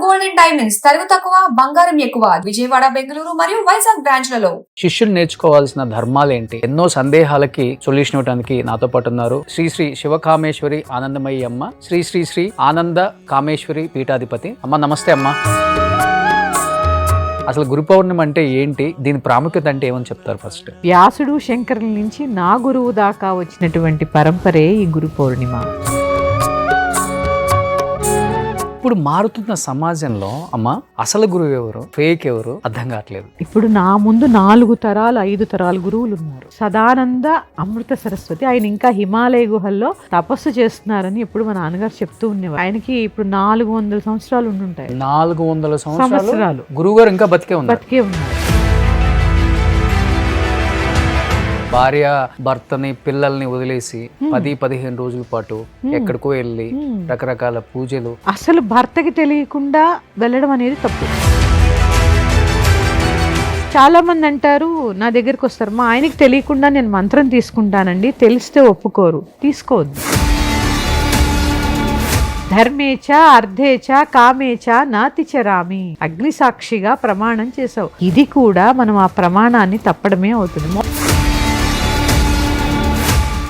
Gold and diamonds తరుగు తక్కువ బంగారం ఎక్కువ విజయవాడ బెంగళూరు మరియు వైజాగ్ బ్రాంచ్లలో. శిష్యులు నేర్చుకోవాల్సిన ధర్మాలేంటి, ఎన్నో సందేహాలకి సొల్యూషన్ ఇవ్వడానికి నాతో పాటు ఉన్నారు శ్రీ శ్రీ శివకామేశ్వరి ఆనందమయ్యి అమ్మ, శ్రీ శ్రీ శ్రీ ఆనంద కామేశ్వరి పీఠాధిపతి. అమ్మ నమస్తే అమ్మ. అసలు గురు పౌర్ణమి అంటే ఏంటి, దీని ప్రాముఖ్యత అంటే ఏమని చెప్తారు? ఫస్ట్ వ్యాసుడు శంకరుల నుంచి నా గురువు దాకా వచ్చినటువంటి పరంపరే ఈ గురు పౌర్ణిమ. ఇప్పుడు మారుతున్న సమాజంలో అమ్మ అసలు గురువు ఎవరు, ఫేక్ ఎవరు అర్థం కావట్లేదు. ఇప్పుడు నా ముందు 4 తరాలు 5 తరాలు గురువులు ఉన్నారు. సదానంద అమృత సరస్వతి ఆయన ఇంకా హిమాలయ గుహల్లో తపస్సు చేస్తున్నారని ఇప్పుడు మా నాన్నగారు చెప్తూ ఉండేవారు. ఆయనకి ఇప్పుడు 400 సంవత్సరాలు ఉండుంటాయి. 400 సంవత్సరాలు గురువు గారు ఇంకా బతికే ఉన్నారు. భార్య భర్తని పిల్లల్ని వదిలేసి 10-15 రోజుల పాటు ఎక్కడికో వెళ్ళి రకరకాల పూజలు. అసలు భర్తకి తెలియకుండా వెళ్ళడం అనేది తప్పు. చాలా మంది అంటారు, నా దగ్గరికి వస్తారు, మా ఆయనకి తెలియకుండా నేను మంత్రం తీసుకుంటానండి, తెలిస్తే ఒప్పుకోరు. తీసుకోవద్దు. ధర్మేచ అర్ధేచ కామేచ నాతిచరామి, అగ్ని సాక్షిగా ప్రమాణం చేసావు. ఇది కూడా మనం ఆ ప్రమాణాన్ని తప్పడమే అవుతుంది.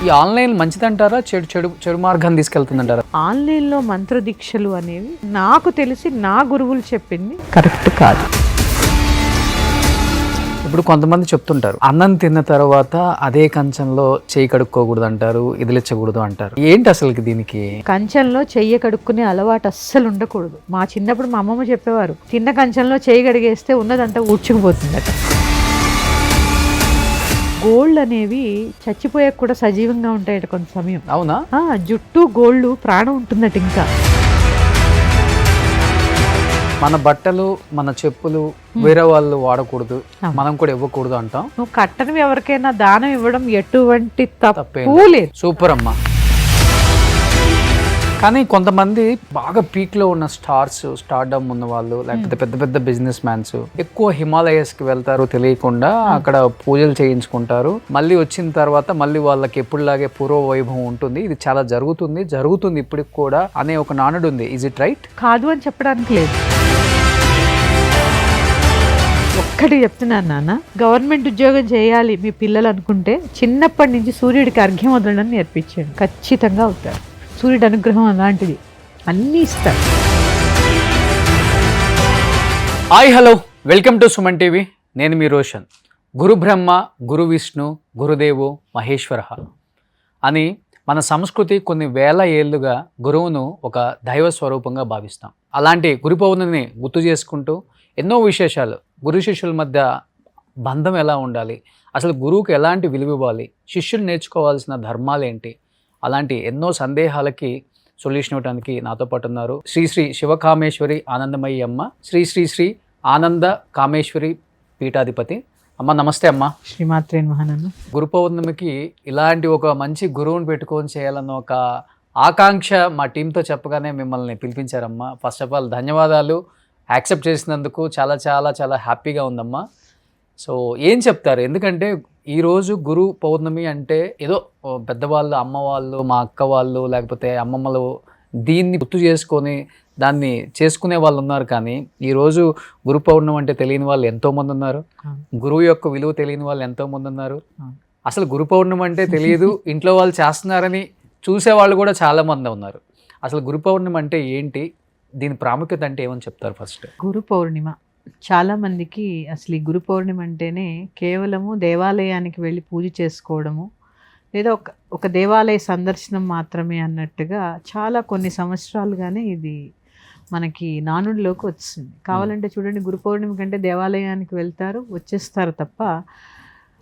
ఈ ఆన్లైన్ మంచిదంటారా, చెడు మార్గాన్ని తీసుకెళ్తుందంటారా? ఆన్లైన్లో మంత్ర దీక్షలు అనేవి నాకు తెలిసి నా గురువులు చెప్పింది కరెక్ట్ కాదు. ఇప్పుడు కొంతమంది చెప్తుంటారు, అన్నం తిన్న తర్వాత అదే కంచంలో చేయి కడుక్కోకూడదు అంటారు, ఇదిలిచ్చకూడదు అంటారు. ఏంటి అసలు దీనికి? కంచంలో చెయ్యి కడుక్కునే అలవాటు అస్సలు ఉండకూడదు. మా చిన్నప్పుడు మా అమ్మమ్మ చెప్పేవారు, తిన్న కంచంలో చెయ్యి కడిగేస్తే ఉన్నదంతా ఊడ్చుకుపోతుందట. గోల్డ్ అనేవి చచ్చిపోయాక కూడా సజీవంగా ఉంటాయట కొంత సమయం. అవునా? జుట్టు గోల్డ్ ప్రాణం ఉంటుందట. ఇంకా మన బట్టలు మన చెప్పులు వేరే వాళ్ళు వాడకూడదు, మనం కూడా ఇవ్వకూడదు అంటాం. నువ్వు కట్టనివి ఎవరికైనా దానం ఇవ్వడం ఎటువంటి తప్పు లేదు. సూపర్ అమ్మా. కానీ కొంతమంది బాగా పీక్ లో ఉన్న స్టార్డమ్ ఉన్న వాళ్ళు, లేకపోతే పెద్ద పెద్ద బిజినెస్ మ్యాన్స్ ఎక్కువ హిమాలయస్ కి వెళ్తారు, తెలియకుండా అక్కడ పూజలు చేయించుకుంటారు. మళ్ళీ వచ్చిన తర్వాత మళ్ళీ వాళ్ళకి ఎప్పుడులాగే పూర్వ వైభవం ఉంటుంది. ఇది చాలా జరుగుతుంది ఇప్పటికి కూడా అనే ఒక నానుడు ఉంది. Is it right? కాదు అని చెప్పడానికి లేదు. ఒక్కటి చెప్తున్నాను నాన్న, గవర్నమెంట్ ఉద్యోగం చేయాలి మీ పిల్లలు అనుకుంటే చిన్నప్పటి నుంచి సూర్యుడికి అర్ఘ్యం వదలడం నేర్పించండి, ఖచ్చితంగా అవుతారు. సూర్యుడి అనుగ్రహం అలాంటిది, అన్నీ ఇస్తారు. Hi hello, welcome to Suman TV. నేను మీ రోషన్. గురు బ్రహ్మ, గురు విష్ణు, గురుదేవో మహేశ్వర అని మన సంస్కృతి కొన్ని వేల ఏళ్ళుగా గురువును ఒక దైవ స్వరూపంగా భావిస్తాం. అలాంటి గురు పౌర్ణమిని గుర్తు చేసుకుంటూ ఎన్నో విశేషాలు, గురు శిష్యుల మధ్య బంధం ఎలా ఉండాలి, అసలు గురువుకి ఎలాంటి విలువ ఇవ్వాలి, శిష్యులు నేర్చుకోవాల్సిన ధర్మాలేంటి, అలాంటి ఎన్నో సందేహాలకి సొల్యూషన్ ఇవ్వడానికి నాతో పాటు ఉన్నారు శ్రీ శ్రీ శివకామేశ్వరి ఆనందమయ్యి అమ్మ, శ్రీ శ్రీ శ్రీ ఆనంద కామేశ్వరి పీఠాధిపతి. అమ్మ నమస్తే అమ్మ. శ్రీమాత్రే నమః. గురు పౌర్ణమికి ఇలాంటి ఒక మంచి గురువుని పెట్టుకొని చేయాలన్న ఒక ఆకాంక్ష మా టీంతో చెప్పగానే మిమ్మల్ని పిలిపించారమ్మా. ఫస్ట్ ఆఫ్ ఆల్ ధన్యవాదాలు, యాక్సెప్ట్ చేసినందుకు. చాలా చాలా చాలా హ్యాపీగా ఉందమ్మా. సో ఏం చెప్తారు? ఎందుకంటే ఈరోజు గురు పౌర్ణమి అంటే ఏదో పెద్దవాళ్ళు, అమ్మ వాళ్ళు, మా అక్క వాళ్ళు, లేకపోతే అమ్మమ్మలు దీన్ని గుర్తు చేసుకొని దాన్ని చేసుకునే వాళ్ళు ఉన్నారు. కానీ ఈరోజు గురు పౌర్ణమి అంటే తెలియని వాళ్ళు ఎంతోమంది ఉన్నారు. గురువు యొక్క విలువ తెలియని వాళ్ళు ఎంతోమంది ఉన్నారు. అసలు గురు పౌర్ణమి అంటే తెలియదు, ఇంట్లో వాళ్ళు చేస్తున్నారని చూసేవాళ్ళు కూడా చాలామంది ఉన్నారు. అసలు గురు పౌర్ణమి అంటే ఏంటి, దీని ప్రాముఖ్యత అంటే ఏమని చెప్తారు? ఫస్ట్ గురు పౌర్ణిమ చాలామందికి అసలు ఈ గురు పౌర్ణిమ అంటేనే కేవలము దేవాలయానికి వెళ్ళి పూజ చేసుకోవడము, లేదా ఒక దేవాలయ సందర్శనం మాత్రమే అన్నట్టుగా చాలా కొన్ని సంవత్సరాలుగానే ఇది మనకి నానుడిలోకి వచ్చింది. కావాలంటే చూడండి, గురు పౌర్ణమి కంటే దేవాలయానికి వెళ్తారు, వచ్చేస్తారు తప్ప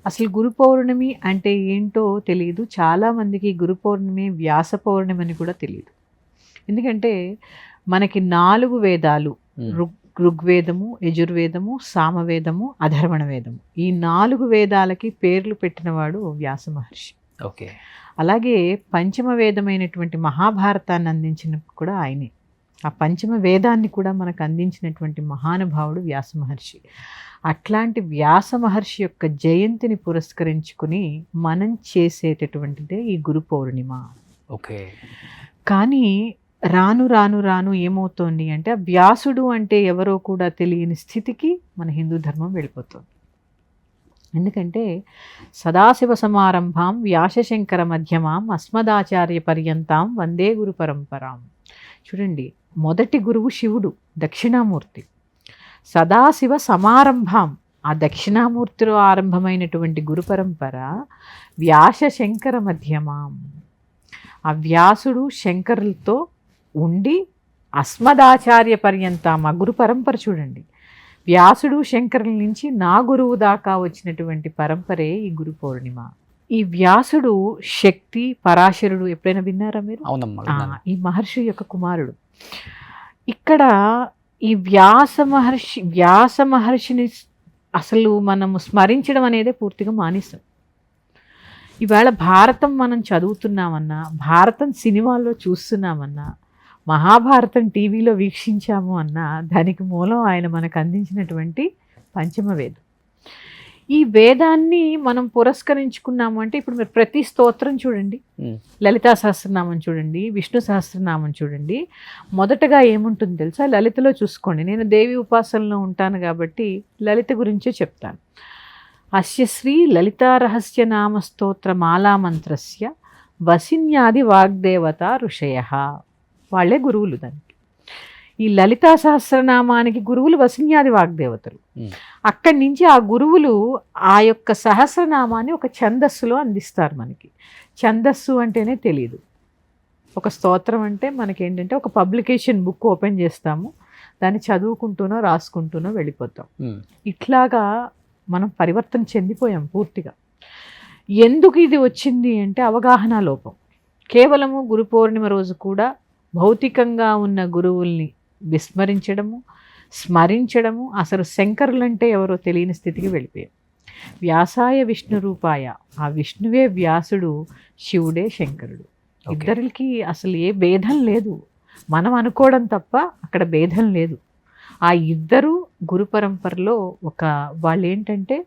అసలు గురు పౌర్ణమి అంటే ఏంటో తెలియదు. చాలామందికి గురు పౌర్ణమి వ్యాస పౌర్ణమి అని కూడా తెలియదు. ఎందుకంటే మనకి 4 వేదాలు, ఋగ్వేదము, యజుర్వేదము, సామవేదము, అధర్వణ వేదము, ఈ 4 వేదాలకి పేర్లు పెట్టినవాడు వ్యాస మహర్షి. ఓకే. అలాగే పంచమ వేదమైనటువంటి మహాభారతాన్ని అందించిన కూడా ఆయనే. ఆ పంచమ వేదాన్ని కూడా మనకు అందించినటువంటి మహానుభావుడు వ్యాస మహర్షి. అట్లాంటి వ్యాస మహర్షి యొక్క జయంతిని పురస్కరించుకుని మనం చేసేటటువంటిదే ఈ గురు పౌర్ణిమ. ఓకే. కానీ రాను రాను రాను ఏమవుతోంది అంటే వ్యాసుడు అంటే ఎవరో కూడా తెలియని స్థితికి మన హిందూ ధర్మం వెళ్ళిపోతుంది. ఎందుకంటే సదాశివ సమారంభాం వ్యాసశంకర మధ్యమాం అస్మదాచార్య పర్యంతాం వందే గురు పరంపరాం. చూడండి, మొదటి గురువు శివుడు, దక్షిణామూర్తి. సదాశివ సమారంభాం, ఆ దక్షిణామూర్తిలో ఆరంభమైనటువంటి గురు పరంపర వ్యాసశంకర మధ్యమాం. ఆ వ్యాసుడు శంకరులతో ఉండి అస్మదాచార్య పర్యంతం, ఆ గురు పరంపర చూడండి, వ్యాసుడు శంకరుల నుంచి నా గురువు దాకా వచ్చినటువంటి పరంపరే ఈ గురు పౌర్ణిమ. ఈ వ్యాసుడు శక్తి పరాశరుడు ఎప్పుడైనా విన్నారా మీరు? ఈ మహర్షి యొక్క కుమారుడు. ఇక్కడ ఈ వ్యాస మహర్షిని అసలు మనము స్మరించడం అనేదే పూర్తిగా మానేస్తాం. ఇవాళ భారతం మనం చదువుతున్నామన్నా, భారతం సినిమాల్లో చూస్తున్నామన్నా, మహాభారతం టీవీలో వీక్షించాము అన్నా దానికి మూలం ఆయన మనకు అందించినటువంటి పంచమ వేదం. ఈ వేదాన్ని మనం పురస్కరించుకున్నాము అంటే ఇప్పుడు మీరు ప్రతి స్తోత్రం చూడండి, లలితా సహస్రనామం చూడండి, విష్ణు సహస్రనామం చూడండి, మొదటగా ఏముంటుంది తెలుసా? లలితలో చూసుకోండి. నేను దేవి ఉపాసనలో ఉంటాను కాబట్టి లలిత గురించే చెప్తాను. అస్య శ్రీ లలితా రహస్య నామ స్తోత్ర మాలామంత్రస్య వసిన్యాది వాగ్దేవత ఋషయః. వాళ్ళే గురువులు దానికి. ఈ లలితా సహస్రనామానికి గురువులు వసిన్యాది వాగ్దేవతలు. అక్కడి నుంచి ఆ గురువులు ఆ యొక్క సహస్రనామాన్ని ఒక ఛందస్సులో అందిస్తారు మనకి. ఛందస్సు అంటేనే తెలియదు. ఒక స్తోత్రం అంటే మనకేంటంటే ఒక పబ్లికేషన్ బుక్ ఓపెన్ చేస్తాము, దాన్ని చదువుకుంటూనో రాసుకుంటూనో వెళ్ళిపోతాం. ఇట్లాగా మనం పరివర్తన చెందిపోయాం పూర్తిగా. ఎందుకు ఇది వచ్చింది అంటే అవగాహన లోపం. కేవలము గురు పౌర్ణిమ రోజు కూడా భౌతికంగా ఉన్న గురువుల్ని విస్మరించడము, స్మరించడము, అసలు శంకరులంటే ఎవరో తెలియని స్థితికి వెళ్ళిపోయాం. వ్యాసాయ విష్ణు రూపాయ, ఆ విష్ణువే వ్యాసుడు, శివుడే శంకరుడు. ఇద్దరికి అసలు ఏ భేదం లేదు. మనం అనుకోవడం తప్ప అక్కడ భేదం లేదు. ఆ ఇద్దరు గురు పరంపరలో వాళ్ళు ఏంటంటే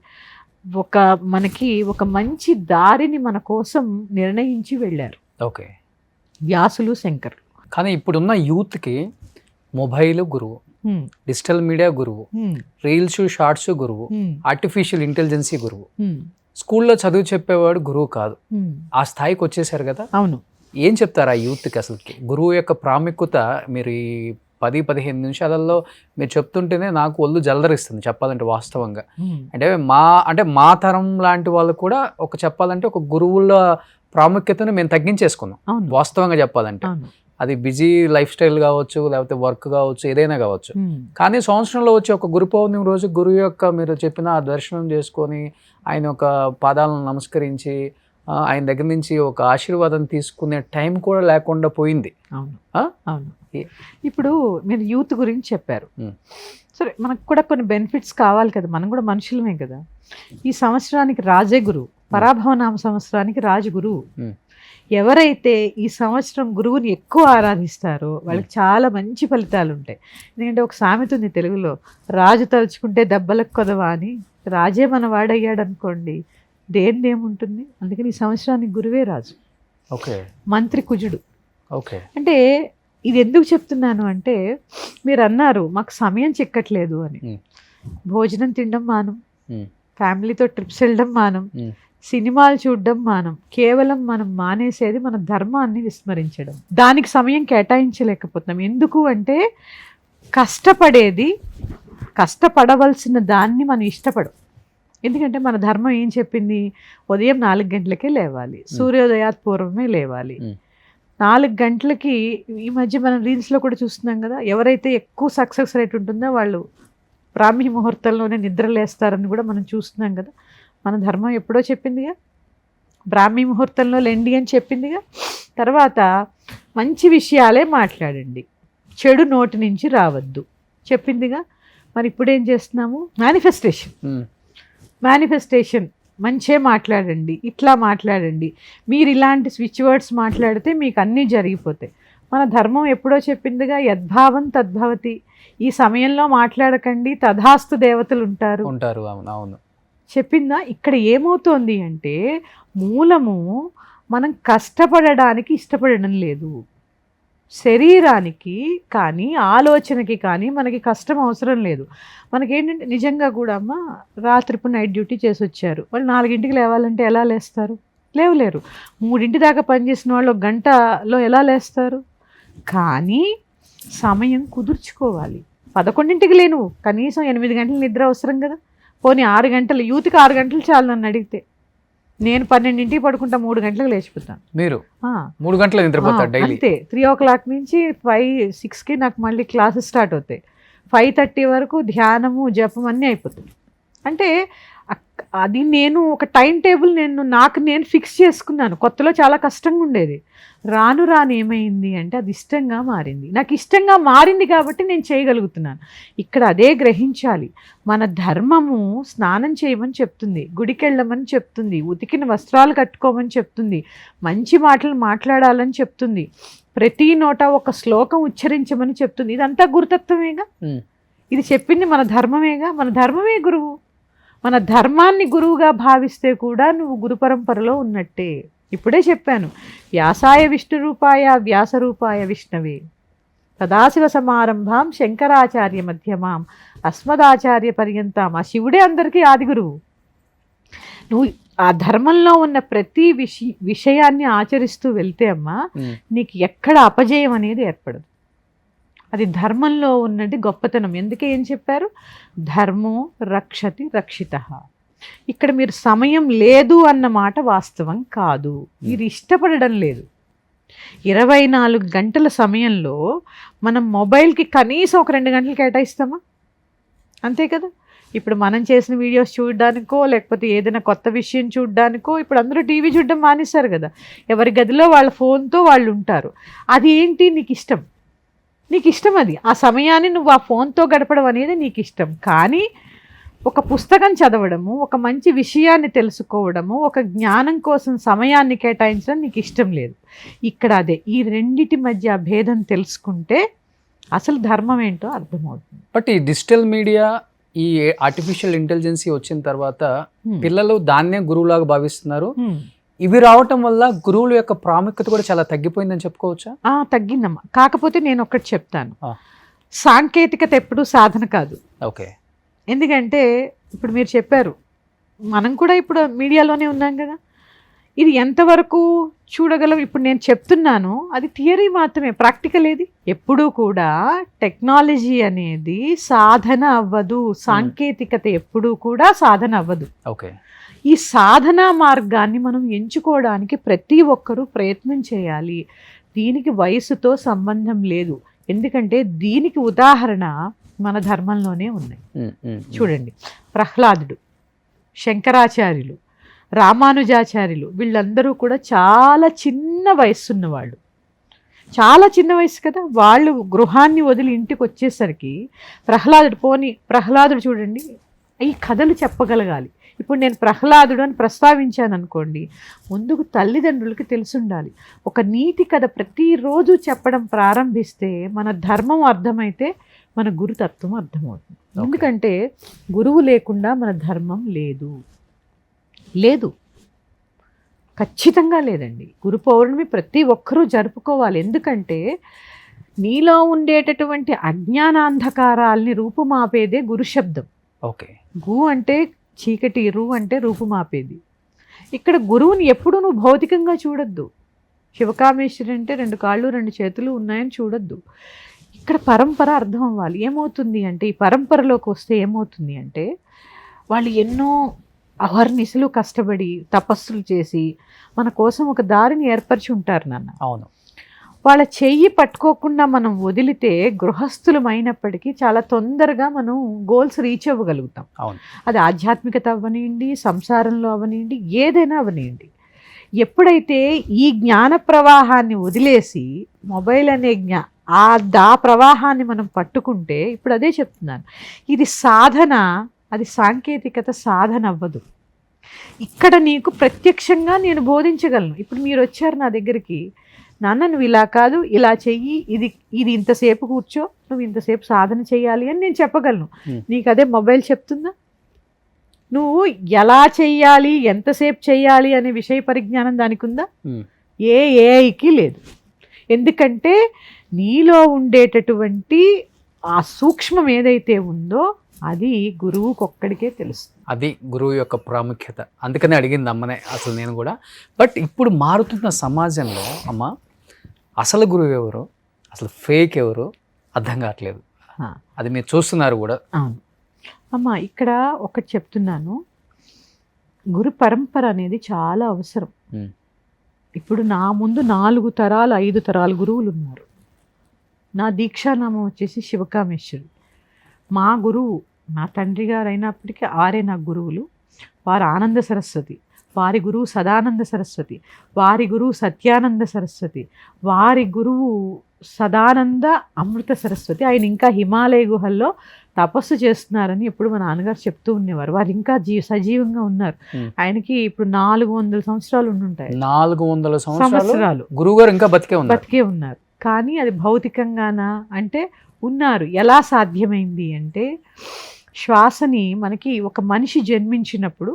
మనకి ఒక మంచి దారిని మన కోసం నిర్ణయించి వెళ్ళారు. ఓకే, వ్యాసులు శంకరులు. కానీ ఇప్పుడున్న యూత్కి మొబైల్ గురువు, డిజిటల్ మీడియా గురువు, రీల్స్ షార్ట్స్ గురువు, ఆర్టిఫిషియల్ ఇంటెలిజెన్సీ గురువు. స్కూల్లో చదువు చెప్పేవాడు గురువు కాదు. ఆ స్థాయికి వచ్చేసారు కదా. అవును. ఏం చెప్తారు ఆ యూత్కి? అసలుకి గురువు యొక్క ప్రాముఖ్యత మీరు ఈ 10-15 నిమిషాలలో మీరు చెప్తుంటేనే నాకు ఒళ్ళు జలదరిస్తుంది చెప్పాలంటే. వాస్తవంగా అంటే మా తరం లాంటి వాళ్ళు కూడా చెప్పాలంటే ఒక గురువుల ప్రాముఖ్యతను మేము తగ్గించేసుకున్నాం వాస్తవంగా చెప్పాలంటే. అది బిజీ లైఫ్ స్టైల్ కావచ్చు, లేకపోతే వర్క్ కావచ్చు, ఏదైనా కావచ్చు. కానీ సంవత్సరంలో వచ్చి ఒక గురు పౌర్ణమి రోజు గురువు యొక్క మీరు చెప్పిన దర్శనం చేసుకొని ఆయన ఒక పాదాలను నమస్కరించి ఆయన దగ్గర నుంచి ఒక ఆశీర్వాదం తీసుకునే టైం కూడా లేకుండా పోయింది. అవును. ఇప్పుడు మీరు యూత్ గురించి చెప్పారు. సరే, మనకు కూడా కొన్ని బెనిఫిట్స్ కావాలి కదా, మనం కూడా మనుషులమే కదా. ఈ సంవత్సరానికి రాజే గురువు, పరాభవనామ సంవత్సరానికి రాజు గురువు. ఎవరైతే ఈ సంవత్సరం గురువుని ఎక్కువ ఆరాధిస్తారో వాళ్ళకి చాలా మంచి ఫలితాలు ఉంటాయి. ఎందుకంటే ఒక సామెత ఉంది తెలుగులో, రాజు తలుచుకుంటే దెబ్బలకు కొదవా అని. రాజే మన వాడయ్యాడు అనుకోండి, దేనిదేముంటుంది. అందుకని ఈ సంవత్సరానికి గురువే రాజు. ఓకే. మంత్రి కుజుడు. ఓకే. అంటే ఇది ఎందుకు చెప్తున్నాను అంటే, మీరు అన్నారు మాకు సమయం చిక్కట్లేదు అని. భోజనం తినడం మానం, ఫ్యామిలీతో ట్రిప్స్ వెళ్ళడం మానం, సినిమాలు చూడడం మానం. కేవలం మనం మానేసేది మన ధర్మాన్ని విస్మరించడం. దానికి సమయం కేటాయించలేకపోతున్నాం. ఎందుకు అంటే కష్టపడవలసిన దాన్ని మనం ఇష్టపడం. ఎందుకంటే మన ధర్మం ఏం చెప్పింది? ఉదయం 4 గంటలకే లేవాలి, సూర్యోదయాత్ పూర్వమే లేవాలి. 4 గంటలకి ఈ మధ్య మనం రీల్స్లో కూడా చూస్తున్నాం కదా, ఎవరైతే ఎక్కువ సక్సెస్ రేట్ ఉంటుందో వాళ్ళు బ్రాహ్మీ ముహూర్తంలోనే నిద్రలేస్తారని కూడా మనం చూస్తున్నాం కదా. మన ధర్మం ఎప్పుడో చెప్పిందిగా, బ్రాహ్మీ ముహూర్తంలో లెండి అని చెప్పిందిగా. తర్వాత మంచి విషయాలే మాట్లాడండి, చెడు నోటి నుంచి రావద్దు చెప్పిందిగా. మరి ఇప్పుడు ఏం చేస్తున్నాము? మేనిఫెస్టేషన్ మంచే మాట్లాడండి, ఇట్లా మాట్లాడండి, మీరు ఇలాంటి స్విచ్ వర్డ్స్ మాట్లాడితే మీకు అన్నీ జరిగిపోతాయి. మన ధర్మం ఎప్పుడో చెప్పిందిగా, యద్భావం తద్భవతి. ఈ సమయంలో మాట్లాడకండి, తథాస్తు దేవతలు ఉంటారు. అవును చెప్పిందా. ఇక్కడ ఏమవుతోంది అంటే మూలము మనం కష్టపడడానికి ఇష్టపడడం లేదు. శరీరానికి కానీ ఆలోచనకి కానీ మనకి కష్టం అవసరం లేదు. మనకేంటంటే నిజంగా కూడా అమ్మ రాత్రి ఇప్పుడు నైట్ డ్యూటీ చేసి వచ్చారు, వాళ్ళు 4ంటికి లేవాలంటే ఎలా లేస్తారు? లేవలేరు. 3 దాకా పనిచేసిన వాళ్ళు 1 గంటలో ఎలా లేస్తారు? కానీ సమయం కుదుర్చుకోవాలి. 11ంటికి లేను, కనీసం 8 గంటల నిద్ర అవసరం కదా. పోనీ 6 గంటలు, యూత్కి 6 గంటలు చాలు నన్ను అడిగితే. నేను 12ంటికి పడుకుంటా, 3 గంటలకు లేచిపోతాను. మీరు 3 గంటలు నిద్రపోతారు డైలీ? అంతే. 3 నుంచి 5-6కి నాకు మళ్ళీ క్లాసెస్ స్టార్ట్ అవుతాయి. 5:30 వరకు ధ్యానము జపం అన్నీ అయిపోతాయి. అంటే అది నేను ఒక టైం టేబుల్ నాకు నేను ఫిక్స్ చేసుకున్నాను. కొత్తలో చాలా కష్టంగా ఉండేది. రాను ఏమైంది అంటే అది ఇష్టంగా మారింది. నాకు ఇష్టంగా మారింది కాబట్టి నేను చేయగలుగుతున్నాను. ఇక్కడ అదే గ్రహించాలి. మన ధర్మము స్నానం చేయమని చెప్తుంది, గుడికెళ్ళమని చెప్తుంది, ఉతికిన వస్త్రాలు కట్టుకోమని చెప్తుంది, మంచి మాటలు మాట్లాడాలని చెప్తుంది, ప్రతి నోట ఒక శ్లోకం ఉచ్చరించమని చెప్తుంది. ఇదంతా గురుతత్వమేగా. ఇది చెప్పింది మన ధర్మమేగా. మన ధర్మమే గురువు. మన ధర్మాన్ని గురువుగా భావిస్తే కూడా నువ్వు గురు పరంపరలో ఉన్నట్టే. ఇప్పుడే చెప్పాను, వ్యాసాయ విష్ణు రూపాయ వ్యాసరూపాయ విష్ణవే సదాశివ సమారంభాం శంకరాచార్య మధ్యమాం అస్మదాచార్య పర్యంతం. ఆ శివుడే అందరికీ ఆది గురువు. నువ్వు ఆ ధర్మంలో ఉన్న ప్రతి విషయాన్ని ఆచరిస్తూ వెళ్తే అమ్మా నీకు ఎక్కడ అపజయం అనేది ఏర్పడదు. అది ధర్మంలో ఉన్నది గొప్పతనం. ఎందుకే ఏం చెప్పారు? ధర్మో రక్షతి రక్షితః. ఇక్కడ మీరు సమయం లేదు అన్న మాట వాస్తవం కాదు. మీరు ఇష్టపడడం లేదు. 24 గంటల సమయంలో మనం మొబైల్కి కనీసం ఒక 2 గంటలు కేటాయిస్తామా? అంతే కదా. ఇప్పుడు మనం చేసిన వీడియోస్ చూడడానికో లేకపోతే ఏదైనా కొత్త విషయం చూడడానికో ఇప్పుడు అందరూ టీవీ చూడడం మానేశారు కదా. ఎవరి గదిలో వాళ్ళ ఫోన్తో వాళ్ళు ఉంటారు. అది ఏంటి? నీకు ఇష్టం. నీకు ఇష్టం అది. ఆ సమయాన్ని నువ్వు ఆ ఫోన్తో గడపడం అనేది నీకు ఇష్టం. కానీ ఒక పుస్తకం చదవడము, ఒక మంచి విషయాన్ని తెలుసుకోవడము, ఒక జ్ఞానం కోసం సమయాన్ని కేటాయించడం నీకు ఇష్టం లేదు. ఇక్కడ అదే ఈ రెండిటి మధ్య భేదం తెలుసుకుంటే అసలు ధర్మం ఏంటో అర్థమవుతుంది. బట్ ఈ డిజిటల్ మీడియా, ఈ ఆర్టిఫిషియల్ ఇంటెలిజెన్సీ వచ్చిన తర్వాత పిల్లలు దాన్నే గురువులాగా భావిస్తున్నారు. ఇవి రావటం వల్ల గురువుల యొక్క ప్రాముఖ్యత కూడా చాలా తగ్గిపోయిందని చెప్పుకోవచ్చా? తగ్గిందమ్మా. కాకపోతే నేను ఒకటి చెప్తాను, సాంకేతికత ఎప్పుడూ సాధన కాదు. ఓకే. ఎందుకంటే ఇప్పుడు మీరు చెప్పారు, మనం కూడా ఇప్పుడు మీడియాలోనే ఉన్నాం కదా. ఇది ఎంతవరకు చూడగలం? ఇప్పుడు నేను చెప్తున్నాను, అది థియరీ మాత్రమే, ప్రాక్టికల్ ఏది. ఎప్పుడూ కూడా టెక్నాలజీ అనేది సాధన అవ్వదు, సాంకేతికత ఎప్పుడూ కూడా సాధన అవ్వదు. ఓకే. ఈ సాధనా మార్గాన్ని మనం ఎంచుకోవడానికి ప్రతి ఒక్కరూ ప్రయత్నం చేయాలి. దీనికి వయసుతో సంబంధం లేదు. ఎందుకంటే దీనికి ఉదాహరణ మన ధర్మంలోనే ఉన్నాయి. చూడండి, ప్రహ్లాదుడు, శంకరాచార్యులు, రామానుజాచార్యులు, వీళ్ళందరూ కూడా చాలా చిన్న వయస్సున్న వాళ్ళు. చాలా చిన్న వయసు కదా. వాళ్ళు గృహాన్ని వదిలి ఇంటికి వచ్చేసరికి ప్రహ్లాదుడు చూడండి, ఈ కథలు చెప్పగలగాలి. ఇప్పుడు నేను ప్రహ్లాదుడు అని ప్రస్తావించాను అనుకోండి, ముందుకు తల్లిదండ్రులకి తెలుసుండాలి. ఒక నీతి కథ ప్రతిరోజు చెప్పడం ప్రారంభిస్తే మన ధర్మం అర్థమైతే మన గురుతత్వం అర్థమవుతుంది. ఎందుకంటే గురువు లేకుండా మన ధర్మం లేదు, ఖచ్చితంగా లేదండి. గురు పౌర్ణమి ప్రతి ఒక్కరూ జరుపుకోవాలి. ఎందుకంటే నీలో ఉండేటటువంటి అజ్ఞానాంధకారాల్ని రూపుమాపేదే గురు శబ్దం. ఓకే. గు అంటే చీకటి, రు అంటే రూపుమాపేది. ఇక్కడ గురువుని ఎప్పుడు నువ్వు భౌతికంగా చూడొద్దు. శివకామేశ్వరి అంటే 2 కాళ్ళు 2 చేతులు ఉన్నాయని చూడొద్దు. ఇక్కడ పరంపర అర్థం అవ్వాలి. ఏమవుతుంది అంటే ఈ పరంపరలోకి వస్తే ఏమవుతుంది అంటే వాళ్ళు ఎన్నో అహర్నిశలు కష్టపడి తపస్సులు చేసి మన కోసం ఒక దారిని ఏర్పరిచి ఉంటారు నాన్న. అవును. వాళ్ళ చెయ్యి పట్టుకోకుండా మనం వదిలితే గృహస్థులమైనప్పటికీ చాలా తొందరగా మనం గోల్స్ రీచ్ అవ్వగలుగుతాం. అవును. అది ఆధ్యాత్మికత అవనివ్వండి, సంసారంలో అవనివ్వండి, ఏదైనా అవనివ్వండి. ఎప్పుడైతే ఈ జ్ఞాన ప్రవాహాన్ని వదిలేసి మొబైల్ అనే ఆ ప్రవాహాన్ని మనం పట్టుకుంటే, ఇప్పుడు అదే చెప్తున్నాను, ఇది సాధన, అది సాంకేతికత సాధన అవ్వదు. ఇక్కడ నీకు ప్రత్యక్షంగా నేను బోధించగలను. ఇప్పుడు మీరు వచ్చారు నా దగ్గరికి, నాన్న నువ్వు ఇలా కాదు ఇలా చెయ్యి, ఇది ఇంతసేపు కూర్చో, నువ్వు ఇంతసేపు సాధన చేయాలి అని నేను చెప్పగలను. నీకు అదే మొబైల్ చెప్తుందా? నువ్వు ఎలా చెయ్యాలి, ఎంతసేపు చెయ్యాలి అనే విషయ పరిజ్ఞానం దానికి ఉందా? ఏఐకి లేదు. ఎందుకంటే నీలో ఉండేటటువంటి ఆ సూక్ష్మం ఏదైతే ఉందో అది గురువుకొక్కడికే తెలుస్తుంది. అది గురువు యొక్క ప్రాముఖ్యత. అందుకనే అడిగింది అమ్మనే అసలు నేను కూడా. బట్ ఇప్పుడు మారుతున్న సమాజంలో అమ్మ అసలు గురువు ఎవరు, అసలు ఫేక్ ఎవరు అర్థం కావట్లేదు. అది మీరు చూస్తున్నారు కూడా. అవును అమ్మ, ఇక్కడ ఒకటి చెప్తున్నాను, గురు పరంపర అనేది చాలా అవసరం. ఇప్పుడు నా ముందు 4 తరాలు 5 తరాలు గురువులు ఉన్నారు. నా దీక్షానామం వచ్చేసి శివకామేశ్వరి. మా గురువు నా తండ్రి గారు అయినప్పటికీ ఆరే నాకు గురువులు. వారు ఆనంద సరస్వతి, వారి గురువు సదానంద సరస్వతి, వారి గురువు సత్యానంద సరస్వతి, వారి గురువు సదానంద అమృత సరస్వతి. ఆయన ఇంకా హిమాలయ గుహల్లో తపస్సు చేస్తున్నారని ఎప్పుడు మా నాన్నగారు చెప్తూ ఉండేవారు. వారు ఇంకా సజీవంగా ఉన్నారు. ఆయనకి ఇప్పుడు 400 సంవత్సరాలు ఉండుంటాయి. 400 సంవత్సరాలు గురువు గారు ఇంకా బతికే ఉన్నారు. కానీ అది భౌతికంగానా అంటే ఉన్నారు. ఎలా సాధ్యమైంది అంటే, శ్వాసని మనకి ఒక మనిషి జన్మించినప్పుడు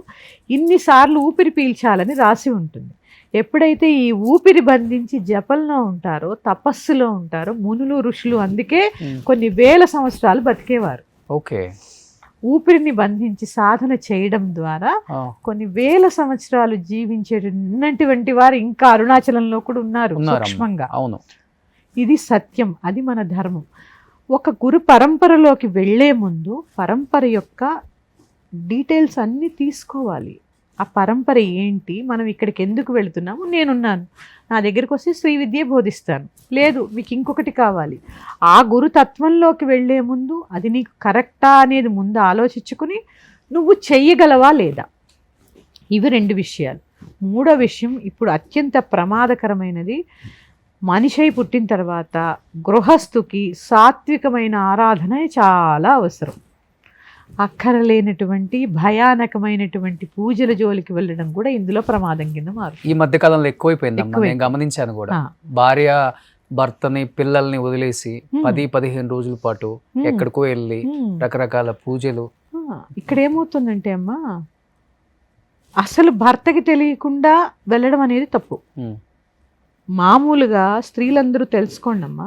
ఇన్నిసార్లు ఊపిరి పీల్చాలని రాసి ఉంటుంది. ఎప్పుడైతే ఈ ఊపిరి బంధించి జపంలో ఉంటారో, తపస్సులో ఉంటారో మునులు ఋషులు అందుకే కొన్ని వేల సంవత్సరాలు బతికేవారు. ఓకే, ఊపిరిని బంధించి సాధన చేయడం ద్వారా కొన్ని వేల సంవత్సరాలు జీవించేటటువంటి వారు ఇంకా అరుణాచలంలో కూడా ఉన్నారు సూక్ష్మంగా. అవును, ఇది సత్యం, అది మన ధర్మం. ఒక గురు పరంపరలోకి వెళ్లే ముందు పరంపర యొక్క డీటెయిల్స్ అన్నీ తీసుకోవాలి. ఆ పరంపర ఏంటి, మనం ఇక్కడికి ఎందుకు వెళుతున్నాము, నేనున్నాను, నా దగ్గరికి వస్తే శ్రీ విద్య బోధిస్తాను, లేదు మీకు ఇంకొకటి కావాలి. ఆ గురుతత్వంలోకి వెళ్లే ముందు అది నీకు కరెక్టా అనేది ముందు ఆలోచించుకుని నువ్వు చెయ్యగలవా లేదా. ఇవి 2 విషయాలు. 3వ విషయం ఇప్పుడు అత్యంత ప్రమాదకరమైనది, మనిషి పుట్టిన తర్వాత గృహస్థుకి సాత్వికమైన ఆరాధన చాలా అవసరం. అక్కరలేనటువంటి భయానకమైనటువంటి పూజల జోలికి వెళ్ళడం కూడా ఇందులో ప్రమాదం కింద మారుతుంది. ఈ మధ్య కాలంలో ఎక్కువైపోయింది, నేను గమనించాను కూడా. భార్య భర్తని పిల్లల్ని వదిలేసి 10-15 రోజుల పాటు ఎక్కడికో వెళ్ళి రకరకాల పూజలు. ఇక్కడ ఏమవుతుందంటే అమ్మా, అసలు భర్తకి తెలియకుండా వెళ్ళడం అనేది తప్పు. మామూలుగా స్త్రీలందరూ తెలుసుకోండి అమ్మా,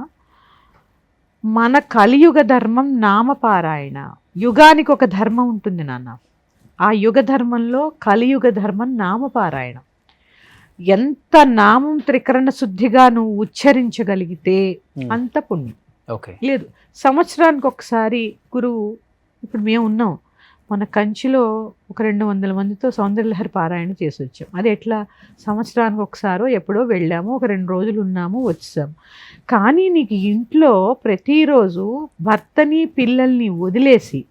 మన కలియుగ ధర్మం నామపారాయణ. యుగానికి ఒక ధర్మం ఉంటుంది నాన్న. ఆ యుగ ధర్మంలో కలియుగ ధర్మం నామపారాయణం. ఎంత నామం త్రికరణ శుద్ధిగా నువ్వు ఉచ్చరించగలిగితే అంత పుణ్యం. లేదు, సంవత్సరానికి ఒకసారి గురువు, ఇప్పుడు మేము ఉన్నాం, మన కంచిలో ఒక 200 మందితో సౌందర్యలహరి పారాయణ చేసి వచ్చాం. అది ఎట్లా, సంవత్సరానికి ఒకసారో ఎప్పుడో వెళ్ళాము, ఒక 2 రోజులు ఉన్నాము వచ్చాము. కానీ నీకు ఇంట్లో ప్రతిరోజు భర్తని పిల్లల్ని వదిలేసి,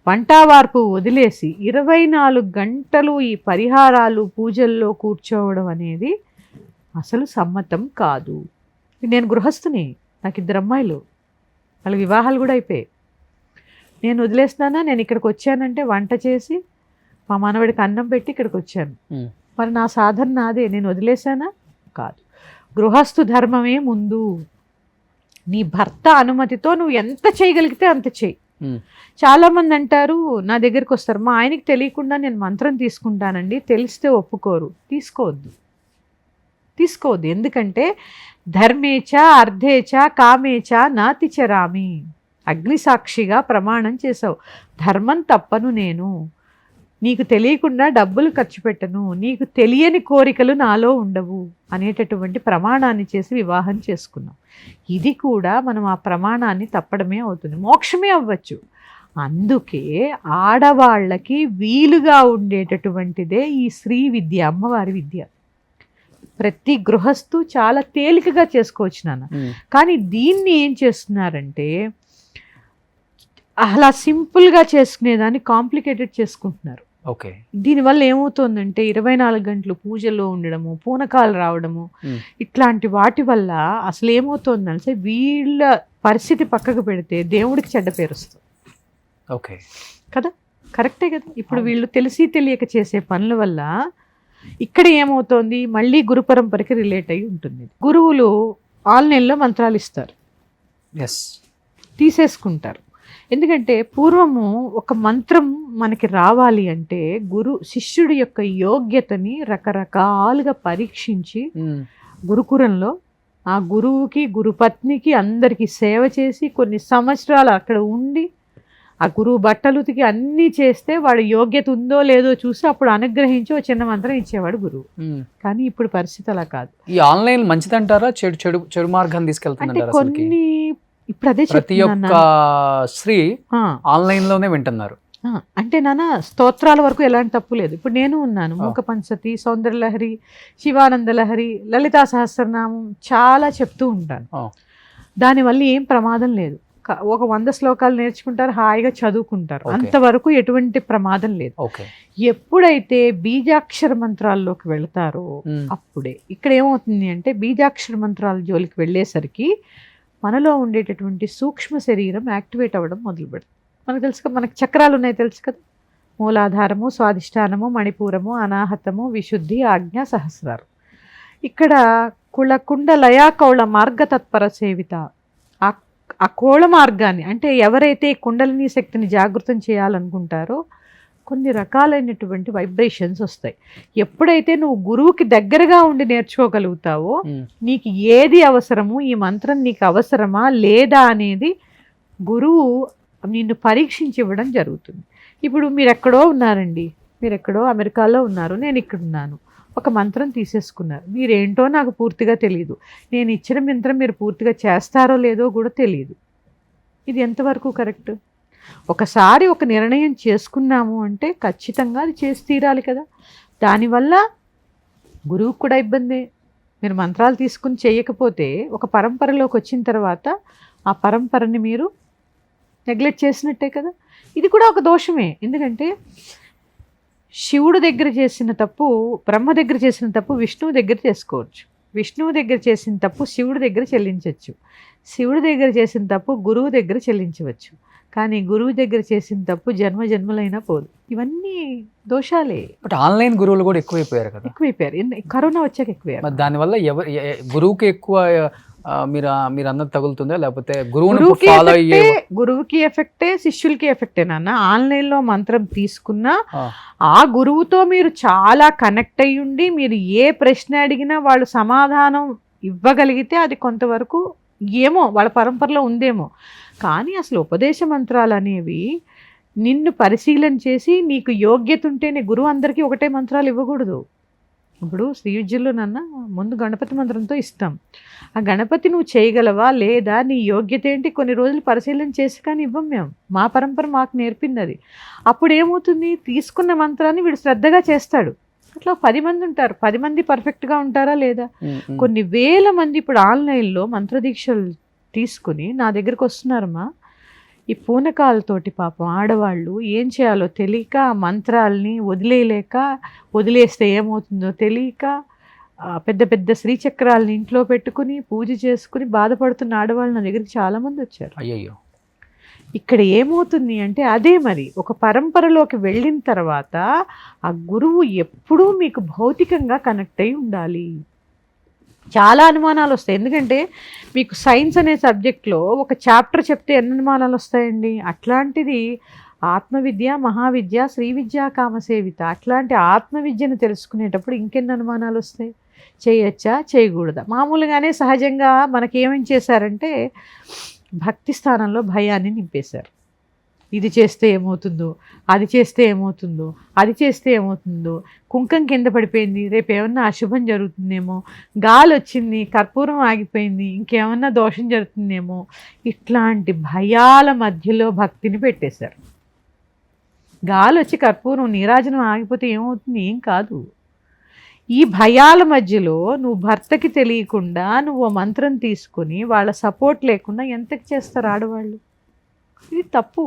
వంటవార్పు వదిలేసి 24 గంటలు ఈ పరిహారాలు పూజల్లో కూర్చోవడం అనేది అసలు సమ్మతం కాదు. నేను గృహస్థుని, నాకు 2 అమ్మాయిలు, వాళ్ళ వివాహాలు కూడా అయిపోయాయి. నేను వదిలేస్తున్నానా, నేను ఇక్కడికి వచ్చానంటే వంట చేసి మా మనవడికి అన్నం పెట్టి ఇక్కడికి వచ్చాను. మరి నా సాధన నాదే, నేను వదిలేసానా? కాదు. గృహస్థు ధర్మమే ముందు. నీ భర్త అనుమతితో నువ్వు ఎంత చేయగలిగితే అంత చేయి. చాలామంది అంటారు, నా దగ్గరికి వస్తారు, మా ఆయనకి తెలియకుండా నేను మంత్రం తీసుకుంటానండి, తెలిస్తే ఒప్పుకోరు. తీసుకోవద్దు. ఎందుకంటే ధర్మేచ అర్ధేచ కామేచ నాతిచరామి. అగ్నిసాక్షిగా ప్రమాణం చేసావు, ధర్మం తప్పను నేను, నీకు తెలియకుండా డబ్బులు ఖర్చు పెట్టను, నీకు తెలియని కోరికలు నాలో ఉండవు అనేటటువంటి ప్రమాణాన్ని చేసి వివాహం చేసుకున్నాం. ఇది కూడా మనం ఆ ప్రమాణాన్ని తప్పడమే అవుతుంది, మోక్షమే అవ్వచ్చు. అందుకే ఆడవాళ్ళకి వీలుగా ఉండేటటువంటిదే ఈ శ్రీ విద్య, అమ్మవారి విద్య. ప్రతి గృహస్థు చాలా తేలికగా చేసుకోవచ్చు నాన్న. కానీ దీన్ని ఏం చేస్తున్నారంటే, అలా సింపుల్గా చేసుకునేదాన్ని కాంప్లికేటెడ్ చేసుకుంటున్నారు. ఓకే, దీనివల్ల ఏమవుతుందంటే 24 గంటలు పూజల్లో ఉండడము, పూనకాలు రావడము, ఇట్లాంటి వాటి వల్ల అసలు ఏమవుతుందంటే వీళ్ళ పరిస్థితి పక్కకు పెడితే దేవుడికి చెడ్డ పేరు వస్తుంది. ఓకే కదా, కరెక్టే కదా. ఇప్పుడు వీళ్ళు తెలిసి తెలియక చేసే పనుల వల్ల ఇక్కడ ఏమవుతోంది, మళ్ళీ గురు పరంపరకి రిలేట్ అయి ఉంటుంది. గురువులు ఆన్లైన్లో మంత్రాలు ఇస్తారు, తీసేసుకుంటారు. ఎందుకంటే పూర్వము ఒక మంత్రం మనకి రావాలి అంటే శిష్యుడి యొక్క యోగ్యతని రకరకాలుగా పరీక్షించి గురుకులంలో ఆ గురువుకి గురుపత్నికి అందరికీ సేవ చేసి కొన్ని సంవత్సరాలు అక్కడ ఉండి ఆ గురువు బట్టలు ఉతికి అన్నీ చేస్తే వాడు యోగ్యత ఉందో లేదో చూసి అప్పుడు అనుగ్రహించి ఒక చిన్న మంత్రం ఇచ్చేవాడు గురువు. కానీ ఇప్పుడు పరిస్థితి అలా కాదు. ఈ ఆన్లైన్ మంచిదంటారా, చెడు చెడు చెడు మార్గాన్ని అంటే తీసుకెళ్తుందంటారా? కొన్ని ఇప్పుడు అదే ప్రతి ఒక్క స్త్రీ ఆన్లైన్ లోనే వింటున్నారు. అంటే నాన్న స్తోత్రాల వరకు ఎలాంటి తప్పు లేదు. ఇప్పుడు నేను ఉన్నాను, మూక పంచతి, సౌందర్యలహరి, శివానంద లహరి, లలితా సహస్రనామం చాలా చెప్తూ ఉంటాను. దానివల్ల ఏం ప్రమాదం లేదు. ఒక 100 శ్లోకాలు నేర్చుకుంటారు, హాయిగా చదువుకుంటారు, అంతవరకు ఎటువంటి ప్రమాదం లేదు. ఎప్పుడైతే బీజాక్షర మంత్రాల్లోకి వెళ్తారో అప్పుడే ఇక్కడ ఏమవుతుంది అంటే బీజాక్షర మంత్రాల జోలికి వెళ్ళేసరికి మనలో ఉండేటటువంటి సూక్ష్మ శరీరం యాక్టివేట్ అవ్వడం మొదలు పెడుతుంది. మనకు తెలుసు కదా, మనకు చక్రాలు ఉన్నాయి తెలుసు కదా, మూలాధారము, స్వాధిష్టానము, మణిపూరము, అనాహతము, విశుద్ధి, ఆజ్ఞ, సహస్రారం. ఇక్కడ కుళకుండ లయా కౌళ మార్గ తత్పర సేవిత, ఆ కోళ మార్గాన్ని అంటే ఎవరైతే కుండలిని శక్తిని జాగృతం చేయాలనుకుంటారో కొన్ని రకాలైనటువంటి వైబ్రేషన్స్ వస్తాయి. ఎప్పుడైతే నువ్వు గురువుకి దగ్గరగా ఉండి నేర్చుకోగలుగుతావో నీకు ఏది అవసరము, ఈ మంత్రం నీకు అవసరమా లేదా అనేది గురువు నిన్ను పరీక్షించి ఇవ్వడం జరుగుతుంది. ఇప్పుడు మీరు ఎక్కడో ఉన్నారండి, మీరు ఎక్కడో అమెరికాలో ఉన్నారు, నేను ఇక్కడ ఉన్నాను, ఒక మంత్రం తీసేసుకున్నారు, మీరేంటో నాకు పూర్తిగా తెలియదు, నేను ఇచ్చిన మంత్రం మీరు పూర్తిగా చేస్తారో లేదో కూడా తెలియదు. ఇది ఎంతవరకు కరెక్ట్? ఒకసారి ఒక నిర్ణయం చేసుకున్నాము అంటే ఖచ్చితంగా అది చేసి తీరాలి కదా. దానివల్ల గురువుకు కూడా ఇబ్బందే. మీరు మంత్రాలు తీసుకుని చేయకపోతే ఒక పరంపరలోకి వచ్చిన తర్వాత ఆ పరంపరని మీరు నెగ్లెక్ట్ చేసినట్టే కదా. ఇది కూడా ఒక దోషమే. ఎందుకంటే శివుడు దగ్గర చేసిన తప్పు బ్రహ్మ దగ్గర చేసిన తప్పు విష్ణువు దగ్గర చేసుకోవచ్చు, విష్ణువు దగ్గర చేసిన తప్పు శివుడి దగ్గర చెల్లించవచ్చు, శివుడి దగ్గర చేసిన తప్పు గురువు దగ్గర చెల్లించవచ్చు, కానీ గురువు దగ్గర చేసిన తప్పు జన్మ జన్మలైనా పోదు. ఇవన్నీ దోషాలే. బట్ ఆన్లైన్ గురువులు కూడా ఎక్కువైపోయారు కదా. ఎక్కువైపోయారు, కరోనా వచ్చాక ఎక్కువయ్యారు. దానివల్ల గురువుకి ఎక్కువ మీరు అన్నది తగులుతుందా, లేకపోతే గురువుకి ఎఫెక్టే శిష్యులకి ఎఫెక్టే నాన్న. ఆన్లైన్ లో మంత్రం తీసుకున్నా ఆ గురువుతో మీరు చాలా కనెక్ట్ అయ్యి ఉండి మీరు ఏ ప్రశ్న అడిగినా వాళ్ళు సమాధానం ఇవ్వగలిగితే అది కొంతవరకు ఏమో వాళ్ళ పరంపరలో ఉందేమో. కానీ అసలు ఉపదేశ మంత్రాలు అనేవి నిన్ను పరిశీలన చేసి నీకు యోగ్యత ఉంటేనే. గురువు అందరికీ ఒకటే మంత్రాలు ఇవ్వకూడదు. ఇప్పుడు శ్రీ విద్యలో నన్న ముందు గణపతి మంత్రంతో ఇస్తాం, ఆ గణపతి నువ్వు చేయగలవా లేదా, నీ యోగ్యత ఏంటి, కొన్ని రోజులు పరిశీలన చేసి కానీ ఇవ్వం మేము. మా పరంపర మాకు నేర్పింది అది. అప్పుడు ఏమవుతుంది, తీసుకున్న మంత్రాన్ని వీడు శ్రద్ధగా చేస్తాడు. అట్లా 10 మంది ఉంటారు, 10 మంది పర్ఫెక్ట్గా ఉంటారా లేదా? కొన్ని వేల మంది ఇప్పుడు ఆన్లైన్లో మంత్రదీక్షలు తీసుకుని నా దగ్గరికి వస్తున్నారమ్మా. ఈ పూనకాలతోటి పాపం ఆడవాళ్ళు ఏం చేయాలో తెలియక, మంత్రాలని వదిలేయలేక, వదిలేస్తే ఏమవుతుందో తెలియక పెద్ద పెద్ద శ్రీచక్రాలని ఇంట్లో పెట్టుకుని పూజ చేసుకుని బాధపడుతున్న ఆడవాళ్ళు నా దగ్గరికి చాలామంది వచ్చారు. అయ్యయ్యో. ఇక్కడ ఏమవుతుంది అంటే అదే మరి ఒక పరంపరలోకి వెళ్ళిన తర్వాత ఆ గురువు ఎప్పుడూ మీకు భౌతికంగా కనెక్ట్ అయి ఉండాలి. చాలా అనుమానాలు వస్తాయి. ఎందుకంటే మీకు సైన్స్ అనే సబ్జెక్ట్లో ఒక చాప్టర్ చెప్తే ఎన్ని అనుమానాలు వస్తాయండి. అట్లాంటిది ఆత్మవిద్య, మహావిద్య, శ్రీ విద్యా కామసేవిత, అట్లాంటి ఆత్మవిద్యను తెలుసుకునేటప్పుడు ఇంకెన్ని అనుమానాలు వస్తాయి. చేయొచ్చా చేయకూడదా? మామూలుగానే సహజంగా మనకేమేం చేశారంటే భక్తి స్థానంలో భయాన్ని నింపేశారు. ఇది చేస్తే ఏమవుతుందో, అది చేస్తే ఏమవుతుందో, అది చేస్తే ఏమవుతుందో, కుంకం కింద పడిపోయింది, రేపు ఏమన్నా అశుభం జరుగుతుందేమో, గాలి వచ్చింది, కర్పూరం ఆగిపోయింది, ఇంకేమన్నా దోషం జరుగుతుందేమో, ఇట్లాంటి భయాల మధ్యలో భక్తిని పెట్టేశారు. గాలి వచ్చి కర్పూరం నీరాజనం ఆగిపోతే ఏమవుతుంది? ఏం కాదు. ఈ భయాల మధ్యలో నువ్వు భర్తకి తెలియకుండా నువ్వు మంత్రం తీసుకొని వాళ్ళ సపోర్ట్ లేకుండా ఎంతకి చేస్తారు ఆడవాళ్ళు? ఇది తప్పు.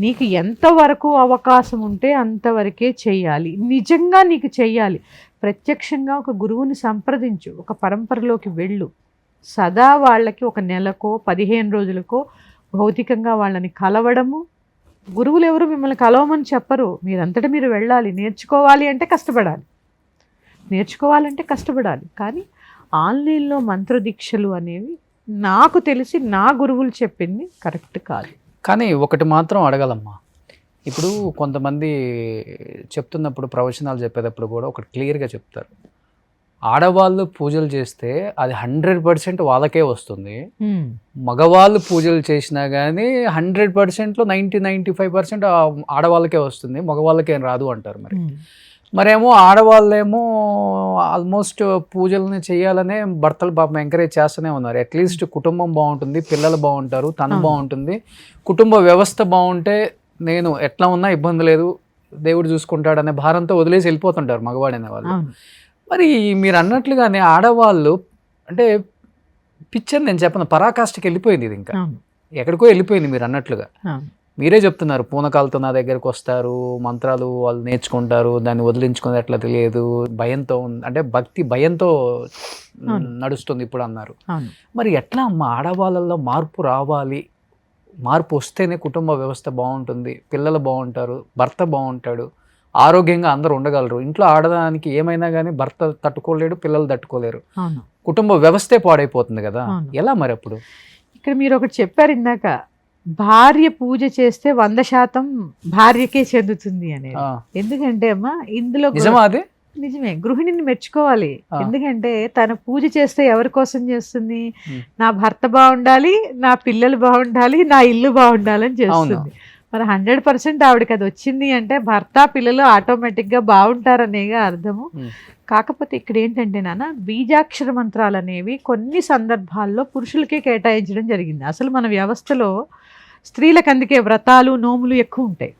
నీకు ఎంతవరకు అవకాశం ఉంటే అంతవరకే చెయ్యాలి. నిజంగా నీకు చెయ్యాలి. ప్రత్యక్షంగా ఒక గురువుని సంప్రదించు, ఒక పరంపరలోకి వెళ్ళు. సదా వాళ్ళకి ఒక నెలకో 15 రోజులకో భౌతికంగా వాళ్ళని కలవడము. గురువులు ఎవరు మిమ్మల్ని కలవమని చెప్పరు, మీరంతటా మీరు వెళ్ళాలి. నేర్చుకోవాలి అంటే కష్టపడాలి. కానీ ఆన్లైన్లో మంత్రదీక్షలు అనేవి నాకు తెలిసి నా గురువులు చెప్పింది కరెక్ట్ కాదు. కానీ ఒకటి మాత్రం అడగాలమ్మా, ఇప్పుడు కొంతమంది చెప్తున్నప్పుడు ప్రవచనాలు చెప్పేటప్పుడు కూడా ఒకటి క్లియర్గా చెప్తారు, ఆడవాళ్ళు పూజలు చేస్తే అది 100% వాళ్ళకే వస్తుంది. మగవాళ్ళు పూజలు చేసినా కానీ 100%లో 90-95% ఆడవాళ్ళకే వస్తుంది, మగవాళ్ళకేం రాదు అంటారు. మరేమో ఆడవాళ్ళేమో ఆల్మోస్ట్ పూజలని చేయాలనే భర్తలు పాపం ఎంకరేజ్ చేస్తూనే ఉన్నారు. అట్లీస్ట్ కుటుంబం బాగుంటుంది, పిల్లలు బాగుంటారు, తను బాగుంటుంది, కుటుంబ వ్యవస్థ బాగుంటే నేను ఎట్లా ఉన్నా ఇబ్బంది లేదు, దేవుడు చూసుకుంటాడు అనే భారంతో వదిలేసి వెళ్ళిపోతుంటారు మగవాడనే వాళ్ళు. మరి మీరు అన్నట్లుగానే ఆడవాళ్ళు అంటే పిక్చర్ నేను చెప్పను, పరాకాష్ఠకి వెళ్ళిపోయింది ఇది, ఇంకా ఎక్కడికో వెళ్ళిపోయింది. మీరు అన్నట్లుగా మీరే చెప్తున్నారు, పూనకాలతో నా దగ్గరకు వస్తారు, మంత్రాలు వాళ్ళు నేర్చుకుంటారు, దాన్ని వదిలించుకునేది ఎట్లా తెలియదు, భయంతో అంటే భక్తి భయంతో నడుస్తుంది ఇప్పుడు అన్నారు. మరి ఎట్లా అమ్మ ఆడవాళ్ళల్లో మార్పు రావాలి, మార్పు వస్తేనే కుటుంబ వ్యవస్థ బాగుంటుంది, పిల్లలు బాగుంటారు, భర్త బాగుంటాడు, ఆరోగ్యంగా అందరూ ఉండగలరు. ఇంట్లో ఆడదానికి ఏమైనా కానీ భర్త తట్టుకోలేడు, పిల్లలు తట్టుకోలేరు, కుటుంబ వ్యవస్థే పాడైపోతుంది కదా, ఎలా మరి అప్పుడు? ఇక్కడ మీరు ఒకటి చెప్పారు ఇందాక, భార్య పూజ చేస్తే 100% భార్యకే చెందుతుంది అనేది. ఎందుకంటే అమ్మా ఇందులో నిజమే, గృహిణిని మెచ్చుకోవాలి. ఎందుకంటే తన పూజ చేస్తే ఎవరి కోసం చేస్తుంది? నా భర్త బాగుండాలి, నా పిల్లలు బాగుండాలి, నా ఇల్లు బాగుండాలని చేస్తుంది. మరి 100% ఆవిడకి అది వచ్చింది అంటే భర్త పిల్లలు ఆటోమేటిక్గా బాగుంటారనేగా అర్థము. కాకపోతే ఇక్కడ ఏంటంటే నాన్న, బీజాక్షర మంత్రాలు అనేవి కొన్ని సందర్భాల్లో పురుషులకే కేటాయించడం జరిగింది. అసలు మన వ్యవస్థలో స్త్రీలకు అందుకే వ్రతాలు నోములు ఎక్కువ ఉంటాయి.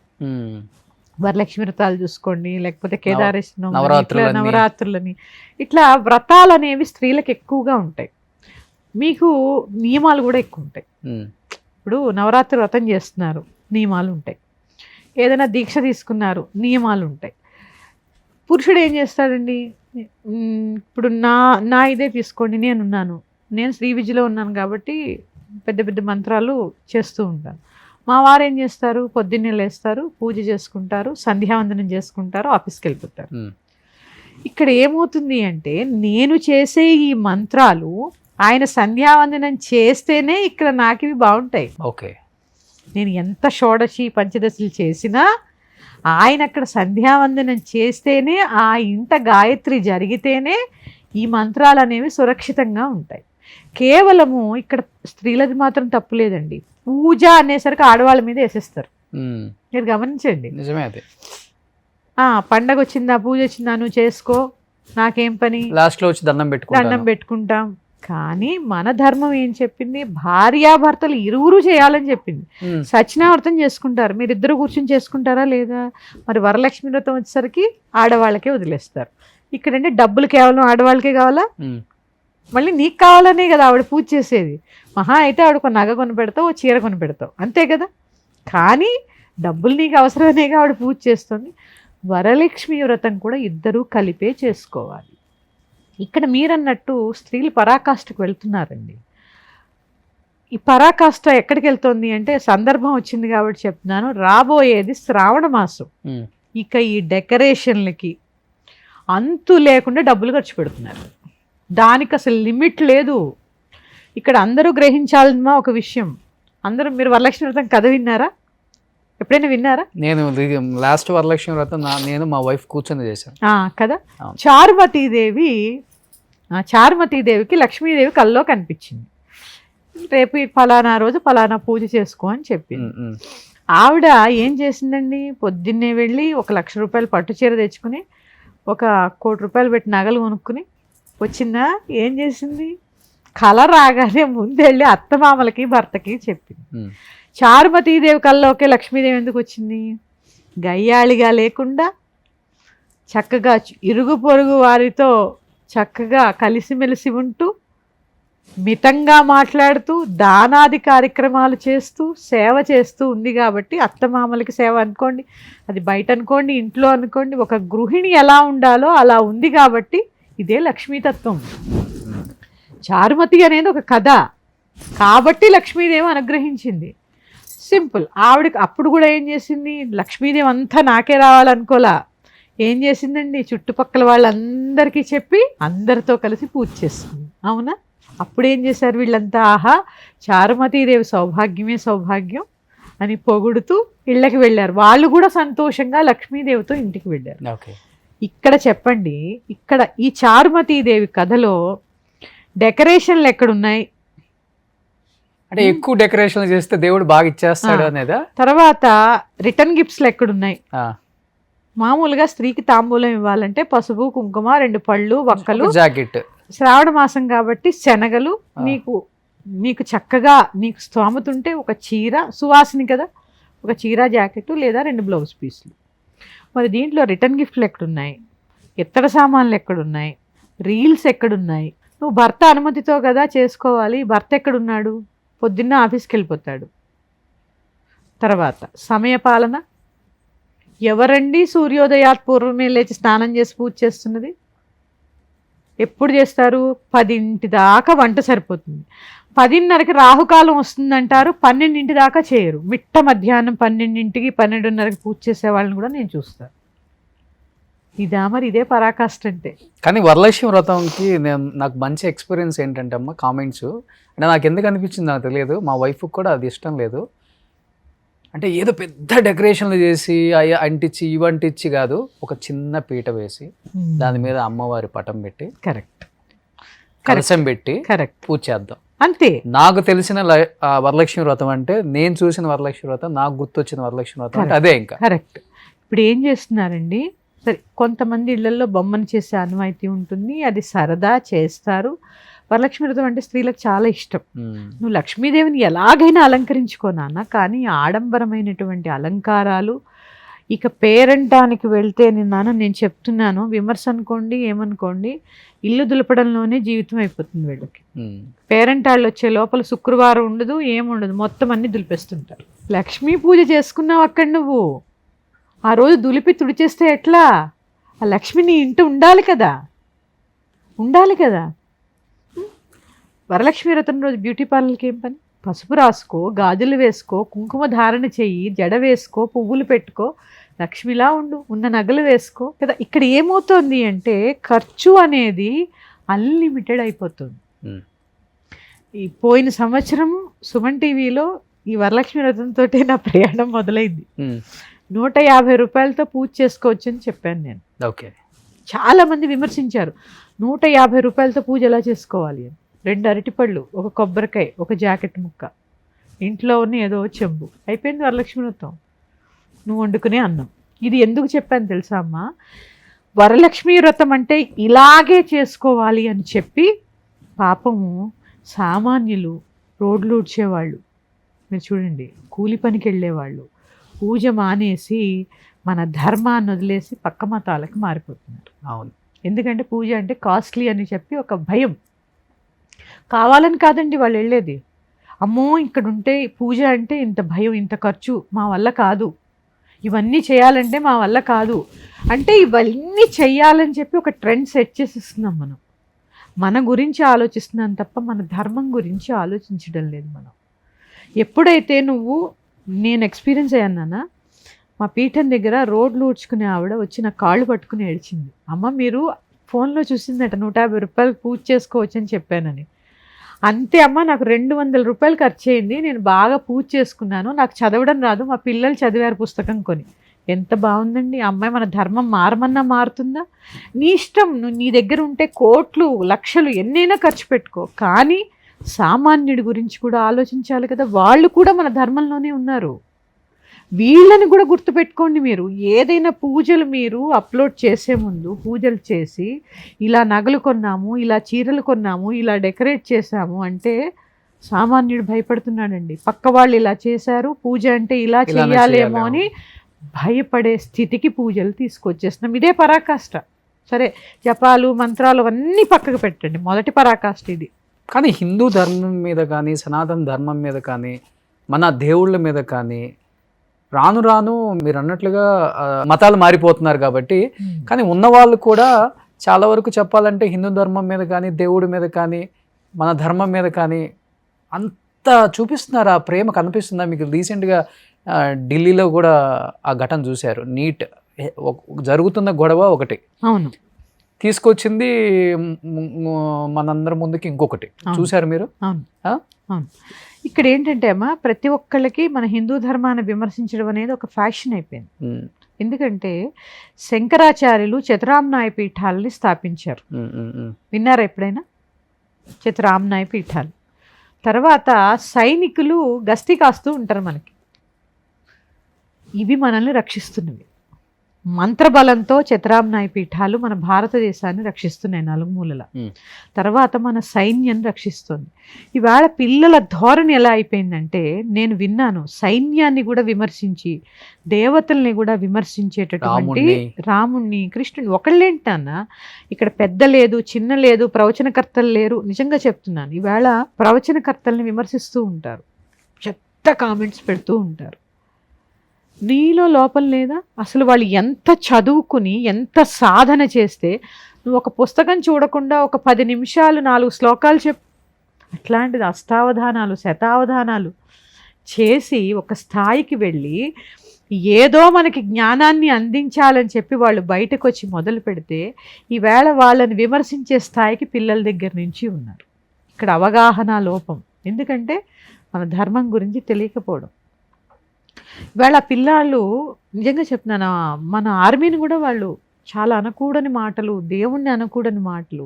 వరలక్ష్మి వ్రతాలు చూసుకోండి, లేకపోతే కేదారేశ్వర నోములు, నవరాత్రులని, ఇట్లా వ్రతాలు అనేవి స్త్రీలకు ఎక్కువగా ఉంటాయి. మీకు నియమాలు కూడా ఎక్కువ ఉంటాయి. ఇప్పుడు నవరాత్రి వ్రతం చేస్తున్నారు, నియమాలు ఉంటాయి. ఏదైనా దీక్ష తీసుకున్నారు, నియమాలు ఉంటాయి. పురుషుడు ఏం చేస్తాడండి, ఇప్పుడు నా ఇదే తీసుకోండి, నేను శ్రీ విద్యలో ఉన్నాను కాబట్టి పెద్ద పెద్ద మంత్రాలు చేస్తూ ఉంటాను. మా వారు ఏం చేస్తారు, పొద్దున్నే లేస్తారు, పూజ చేసుకుంటారు, సంధ్యావందనం చేసుకుంటారు, ఆఫీస్కి వెళ్ళిపోతారు. ఇక్కడ ఏమవుతుంది అంటే నేను చేసే ఈ మంత్రాలు ఆయన సంధ్యావందనం చేస్తేనే ఇక్కడ నాకు ఇవి బాగుంటాయి. ఓకే, నేను ఎంత షోడశి పంచదశలు చేసినా ఆయన అక్కడ సంధ్యావందనం చేస్తేనే, ఆ ఇంట గాయత్రి జరిగితేనే ఈ మంత్రాలు అనేవి సురక్షితంగా ఉంటాయి. కేవలము ఇక్కడ స్త్రీలది మాత్రం తప్పులేదండి, పూజ అనేసరికి ఆడవాళ్ళ మీద వేసేస్తారు. మీరు గమనించండి, నిజమే అది. పండగ వచ్చిందా, పూజ వచ్చిందా, నువ్వు చేసుకో, నాకేం పని, లాస్ట్లో వచ్చి దండం పెట్టుకుంటాం. కానీ మన ధర్మం ఏం చెప్పింది, భార్యాభర్తలు ఇరువురు చేయాలని చెప్పింది. సత్యనావ్రతం చేసుకుంటారు, మీరిద్దరు కూర్చొని చేసుకుంటారా లేదా? మరి వరలక్ష్మి వ్రతం వచ్చేసరికి ఆడవాళ్ళకే వదిలేస్తారు. ఇక్కడంటే డబ్బులు కేవలం ఆడవాళ్ళకే కావాలా? మళ్ళీ నీకు కావాలనే కదా ఆవిడ పూజ చేసేది. మహా అయితే ఆవిడ ఒక నగ కొని పెడతావు, ఓ చీర కొని పెడతావు, అంతే కదా. కానీ డబ్బులు నీకు అవసరమనేగా ఆవిడ పూజ చేస్తుంది. వరలక్ష్మి వ్రతం కూడా ఇద్దరూ కలిపే చేసుకోవాలి. ఇక్కడ మీరన్నట్టు స్త్రీలు పరాకాష్ఠకు వెళ్తున్నారండి. ఈ పరాకాష్ఠ ఎక్కడికి వెళ్తుంది అంటే, సందర్భం వచ్చింది కాబట్టి చెప్తున్నాను, రాబోయేది శ్రావణ మాసం. ఇక ఈ డెకరేషన్లకి అంతు లేకుండా డబ్బులు ఖర్చు పెడుతున్నారు. దానికి అసలు లిమిట్ లేదు. ఇక్కడ అందరూ గ్రహించాలమ్మా ఒక విషయం. అందరూ, మీరు వరలక్ష్మి వ్రతం కథ విన్నారా? ఎప్పుడైనా విన్నారా? నేను లాస్ట్ వరలక్ష్మి వ్రతం నేను మా వైఫ్ కూర్చొని చేశాను కదా. చారుమతీదేవికి లక్ష్మీదేవి కల్లో కనిపించింది. రేపు ఫలానా రోజు ఫలానా పూజ చేసుకో అని చెప్పింది. ఆవిడ ఏం చేసిందండి, పొద్దున్నే వెళ్ళి 1,00,000 రూపాయలు పట్టు చీర తెచ్చుకుని, 1 కోటి రూపాయలు పెట్టి నగలు కొనుక్కుని వచ్చిందా. ఏం చేసింది, కళ రాగానే ముందెళ్ళి అత్తమామలకి భర్తకి చెప్పింది. చారుమతీదేవి కల్లోకే లక్ష్మీదేవి ఎందుకు వచ్చింది? గయ్యాళిగా లేకుండా చక్కగా ఇరుగు పొరుగు వారితో చక్కగా కలిసిమెలిసి ఉంటూ, మితంగా మాట్లాడుతూ, దానాది కార్యక్రమాలు చేస్తూ, సేవ చేస్తూ ఉంది కాబట్టి, అత్తమామలకి సేవ అనుకోండి, అది బయట అనుకోండి, ఇంట్లో అనుకోండి, ఒక గృహిణి ఎలా ఉండాలో అలా ఉంది కాబట్టి ఇదే లక్ష్మీతత్వం. చారుమతి అనేది ఒక కథ కాబట్టి లక్ష్మీదేవి అనుగ్రహించింది. సింపుల్. ఆవిడకి అప్పుడు కూడా ఏం చేసింది, లక్ష్మీదేవి అంతా నాకే రావాలనుకోలా. ఏం చేసిందండి, చుట్టుపక్కల వాళ్ళందరికీ చెప్పి అందరితో కలిసి పూజ చేస్తుంది. అవునా? అప్పుడు ఏం చేశారు వీళ్ళంతా, ఆహా చారుమతీదేవి సౌభాగ్యమే సౌభాగ్యం అని పొగుడుతూ ఇళ్ళకి వెళ్ళారు. వాళ్ళు కూడా సంతోషంగా లక్ష్మీదేవితో ఇంటికి వెళ్ళారు. ఇక్కడ చెప్పండి, ఇక్కడ ఈ చారుమతీదేవి కథలో డెకరేషన్లు ఎక్కడున్నాయి? అంటే ఎక్కువ డెకరేషన్ చేస్తే దేవుడు బాగా ఇచ్చేస్తాడు అనేదా? తర్వాత రిటర్న్ గిఫ్ట్స్లు ఎక్కడున్నాయి? మామూలుగా స్త్రీకి తాంబూలం ఇవ్వాలంటే పసుపు, కుంకుమ, 2 పళ్ళు, వక్కలు, జాకెట్. శ్రావణ మాసం కాబట్టి శనగలు, నీకు చక్కగా నీకు స్తోమత ఉంటే ఒక చీర, సువాసిని కదా, ఒక చీర, జాకెట్ లేదా 2 బ్లౌజ్ పీసులు. మరి దీంట్లో రిటర్న్ గిఫ్ట్లు ఎక్కడున్నాయి? ఇత్తడి సామాన్లు ఎక్కడున్నాయి? రీల్స్ ఎక్కడున్నాయి? నువ్వు భర్త అనుమతితో కదా చేసుకోవాలి. భర్త ఎక్కడున్నాడు? పొద్దున్న ఆఫీస్కి వెళ్ళిపోతాడు. తర్వాత సమయపాలన. ఎవరండి సూర్యోదయాత్ పూర్వమే లేచి స్నానం చేసి పూజ చేస్తున్నది? ఎప్పుడు చేస్తారు? 10 దాకా వంట సరిపోతుంది. 10:30కి రాహుకాలం వస్తుందంటారు, 12 దాకా చేయరు. మిట్ట మధ్యాహ్నం 12కి 12:30కి పూజ చేసే వాళ్ళని కూడా నేను చూస్తాను. ఇదా మరి ఇదే పరాకాష్ట అంటే? కానీ వరలక్ష్మి వ్రతంకి నాకు మంచి ఎక్స్పీరియన్స్ ఏంటంటే అమ్మ, కామెంట్స్ అంటే నాకు ఎందుకు అనిపించింది నాకు తెలియదు, మా వైఫ్కి కూడా అది ఇష్టం లేదు. అంటే ఏదో పెద్ద డెకరేషన్లు చేసి అంటించి ఇవంటించి కాదు, ఒక చిన్న పీట వేసి దాని మీద అమ్మవారి పటం పెట్టి కలశం పెట్టి పూజ చేద్దాం అంతే. నాకు తెలిసిన వరలక్ష్మి వ్రతం అంటే, నేను చూసిన వరలక్ష్మి వ్రతం, నాకు గుర్తొచ్చిన వరలక్ష్మి వ్రతం అంటే అదే. ఇంకా కరెక్ట్. ఇప్పుడు ఏం చేస్తున్నారండి, సరే కొంతమంది ఇళ్లలో బొమ్మను చేసే అనుమతి ఉంటుంది, అది సరదా చేస్తారు. వరలక్ష్మి వ్రతం అంటే స్త్రీలకు చాలా ఇష్టం. నువ్వు లక్ష్మీదేవిని ఎలాగైనా అలంకరించుకోనానా, కానీ ఆడంబరమైనటువంటి అలంకారాలు ఇక పేరంటానికి వెళ్తే నేను చెప్తున్నాను, విమర్శ అనుకోండి ఏమనుకోండి, ఇల్లు దులపడంలోనే జీవితం అయిపోతుంది వీళ్ళకి. పేరంటాళ్ళు వచ్చే లోపల శుక్రవారం ఉండదు, ఏముండదు, మొత్తం అన్ని దులిపేస్తుంటారు. లక్ష్మీ పూజ చేసుకున్నావు అక్కడ నువ్వు, ఆ రోజు దులిపి తుడిచేస్తే ఎట్లా? ఆ లక్ష్మి నీ ఇంట ఉండాలి కదా, ఉండాలి కదా. వరలక్ష్మి వ్రతం రోజు బ్యూటీ పార్లర్కి ఏం పని? పసుపు రాసుకో, గాజులు వేసుకో, కుంకుమ ధారణ చెయ్యి, జడ వేసుకో, పువ్వులు పెట్టుకో, లక్ష్మిలా ఉండు, ఉన్న నగలు వేసుకో కదా. ఇక్కడ ఏమవుతుంది అంటే ఖర్చు అనేది అన్లిమిటెడ్ అయిపోతుంది. ఈ పోయిన సంవత్సరం సుమన్ టీవీలో ఈ వరలక్ష్మి వ్రతంతో నా ప్రయాణం మొదలైంది. 150 రూపాయలతో పూజ చేసుకోవచ్చు అని చెప్పాను నేను. ఓకే. చాలా మంది విమర్శించారు, 150 రూపాయలతో పూజ ఎలా చేసుకోవాలి అని. 2 అరటిపళ్ళు, ఒక కొబ్బరికాయ, ఒక జాకెట్ ముక్క, ఇంట్లో ఉన్న ఏదో చెంబు, అయిపోయింది వరలక్ష్మి వ్రతం. నువ్వు వండుకునే అన్నం. ఇది ఎందుకు చెప్పాను తెలుసా అమ్మా? వరలక్ష్మి వ్రతం అంటే ఇలాగే చేసుకోవాలి అని చెప్పి పాపము సామాన్యులు, రోడ్లు ఊడ్చేవాళ్ళు, మీరు చూడండి, కూలి పనికి వెళ్ళేవాళ్ళు పూజ మానేసి మన ధర్మాన్ని వదిలేసి పక్క మతాలకు మారిపోతున్నారు. అవును. ఎందుకంటే పూజ అంటే కాస్ట్లీ అని చెప్పి ఒక భయం. కావాలని కాదండి వాళ్ళు వెళ్ళేది. అమ్మో ఇక్కడ ఉంటే పూజ అంటే ఇంత భయం, ఇంత ఖర్చు, మా వల్ల కాదు, ఇవన్నీ చేయాలంటే మా వల్ల కాదు అంటే ఇవన్నీ చెయ్యాలని చెప్పి ఒక ట్రెండ్ సెట్ చేసేస్తున్నాం మనం. మన గురించి ఆలోచిస్తున్నాం తప్ప మన ధర్మం గురించి ఆలోచించడం లేదు మనం. ఎప్పుడైతే నేను ఎక్స్పీరియన్స్ అయ్యానా, మా పీఠం దగ్గర రోడ్లు ఊడ్చుకునే ఆవిడ వచ్చి నా కాళ్ళు పట్టుకుని ఏడ్చింది. అమ్మ మీరు ఫోన్లో చూసిందట 150 రూపాయలు పూజ చేసుకోవచ్చు అని చెప్పానని. అంతే అమ్మ, నాకు 200 రూపాయలు ఖర్చు అయింది, నేను బాగా పూజ చేసుకున్నాను, నాకు చదవడం రాదు, మా పిల్లలు చదివారు పుస్తకం కొని. ఎంత బాగుందండి. అమ్మాయి మన ధర్మం మారమన్నా మారుతుందా? నీ ఇష్టం, నువ్వు నీ దగ్గర ఉంటే కోట్లు లక్షలు ఎన్నైనా ఖర్చు పెట్టుకో, కానీ సామాన్యుడి గురించి కూడా ఆలోచించాలి కదా. వాళ్ళు కూడా మన ధర్మంలోనే ఉన్నారు. వీళ్ళని కూడా గుర్తుపెట్టుకోండి. మీరు ఏదైనా పూజలు మీరు అప్లోడ్ చేసే ముందు పూజలు చేసి ఇలా నగలు కొన్నాము, ఇలా చీరలు కొన్నాము, ఇలా డెకరేట్ చేసాము అంటే సామాన్యుడు భయపడుతున్నాడండి. పక్క వాళ్ళు ఇలా చేశారు, పూజ అంటే ఇలా చేయాలేమో అని భయపడే స్థితికి పూజలు తీసుకొచ్చేస్తున్నాం. ఇదే పరాకాష్ట. సరే, జపాలు మంత్రాలు అన్నీ పక్కకు పెట్టండి, మొదటి పరాకాష్ట ఇది. కానీ హిందూ ధర్మం మీద కానీ, సనాతన ధర్మం మీద కానీ, మన దేవుళ్ళ మీద కానీ రాను రాను మీరు అన్నట్లుగా మతాలు మారిపోతున్నారు కాబట్టి, కానీ ఉన్నవాళ్ళు కూడా చాలా వరకు చెప్పాలంటే హిందూ ధర్మం మీద కానీ, దేవుడి మీద కానీ, మన ధర్మం మీద కానీ అంత చూపిస్తున్నారు. ఆ ప్రేమ కనిపిస్తుందా మీకు? రీసెంట్గా ఢిల్లీలో కూడా ఆ ఘటన చూశారు. నీట్ జరుగుతున్న గొడవ ఒకటి, అవును, తీసుకొచ్చింది మనందరి ముందుకి ఇంకొకటి. చూసారు మీరు? అవును ఆ? అవును. ఇక్కడ ఏంటంటే అమ్మా, ప్రతి ఒక్కళ్ళకి మన హిందూ ధర్మాన్ని విమర్శించడం అనేది ఒక ఫ్యాషన్ అయిపోయింది. ఉమ్, ఎందుకంటే శంకరాచార్యులు చతురామ్నాయ పీఠాలని స్థాపించారు. ఉమ్, ఉమ్, ఉమ్. విన్నారా ఎప్పుడైనా? చతురామ్నాయ పీఠాలు. తర్వాత సైనికులు గస్తీ కాస్తూ ఉంటారు మనకి. ఇవి మనల్ని రక్షిస్తున్నవి. మంత్రబలంతో చతురామ్నాయ పీఠాలు మన భారతదేశాన్ని రక్షిస్తున్నాయి నలుమూలల. తర్వాత మన సైన్యం రక్షిస్తుంది. ఇవాళ పిల్లల ధోరణి ఎలా అయిపోయిందంటే, నేను విన్నాను, సైన్యాన్ని కూడా విమర్శించి దేవతల్ని కూడా విమర్శించేటటువంటి రాముణ్ణి, కృష్ణుని. ఒకళ్ళేంటన్నా, ఇక్కడ పెద్ద లేదు, చిన్న లేదు, ప్రవచనకర్తలు లేరు. నిజంగా చెప్తున్నాను, ఇవాళ ప్రవచనకర్తల్ని విమర్శిస్తూ ఉంటారు, చెత్త కామెంట్స్ పెడుతూ ఉంటారు. నీలో లోపం లేదా? అసలు వాళ్ళు ఎంత చదువుకుని ఎంత సాధన చేస్తే, నువ్వు ఒక పుస్తకం చూడకుండా ఒక 10 నిమిషాలు 4 శ్లోకాలు అట్లాంటిది అష్టావధానాలు శతావధానాలు చేసి ఒక స్థాయికి వెళ్ళి ఏదో మనకి జ్ఞానాన్ని అందించాలని చెప్పి వాళ్ళు బయటకు వచ్చి మొదలు పెడితే, ఈవేళ వాళ్ళని విమర్శించే స్థాయికి పిల్లల దగ్గర నుంచి ఉన్నారు. ఇక్కడ అవగాహన లోపం. ఎందుకంటే మన ధర్మం గురించి తెలియకపోవడం. ఇవాళ పిల్లాళ్ళు, నిజంగా చెప్తున్నాను, మన ఆర్మీని కూడా వాళ్ళు చాలా అనకూడని మాటలు, దేవుణ్ణి అనకూడని మాటలు.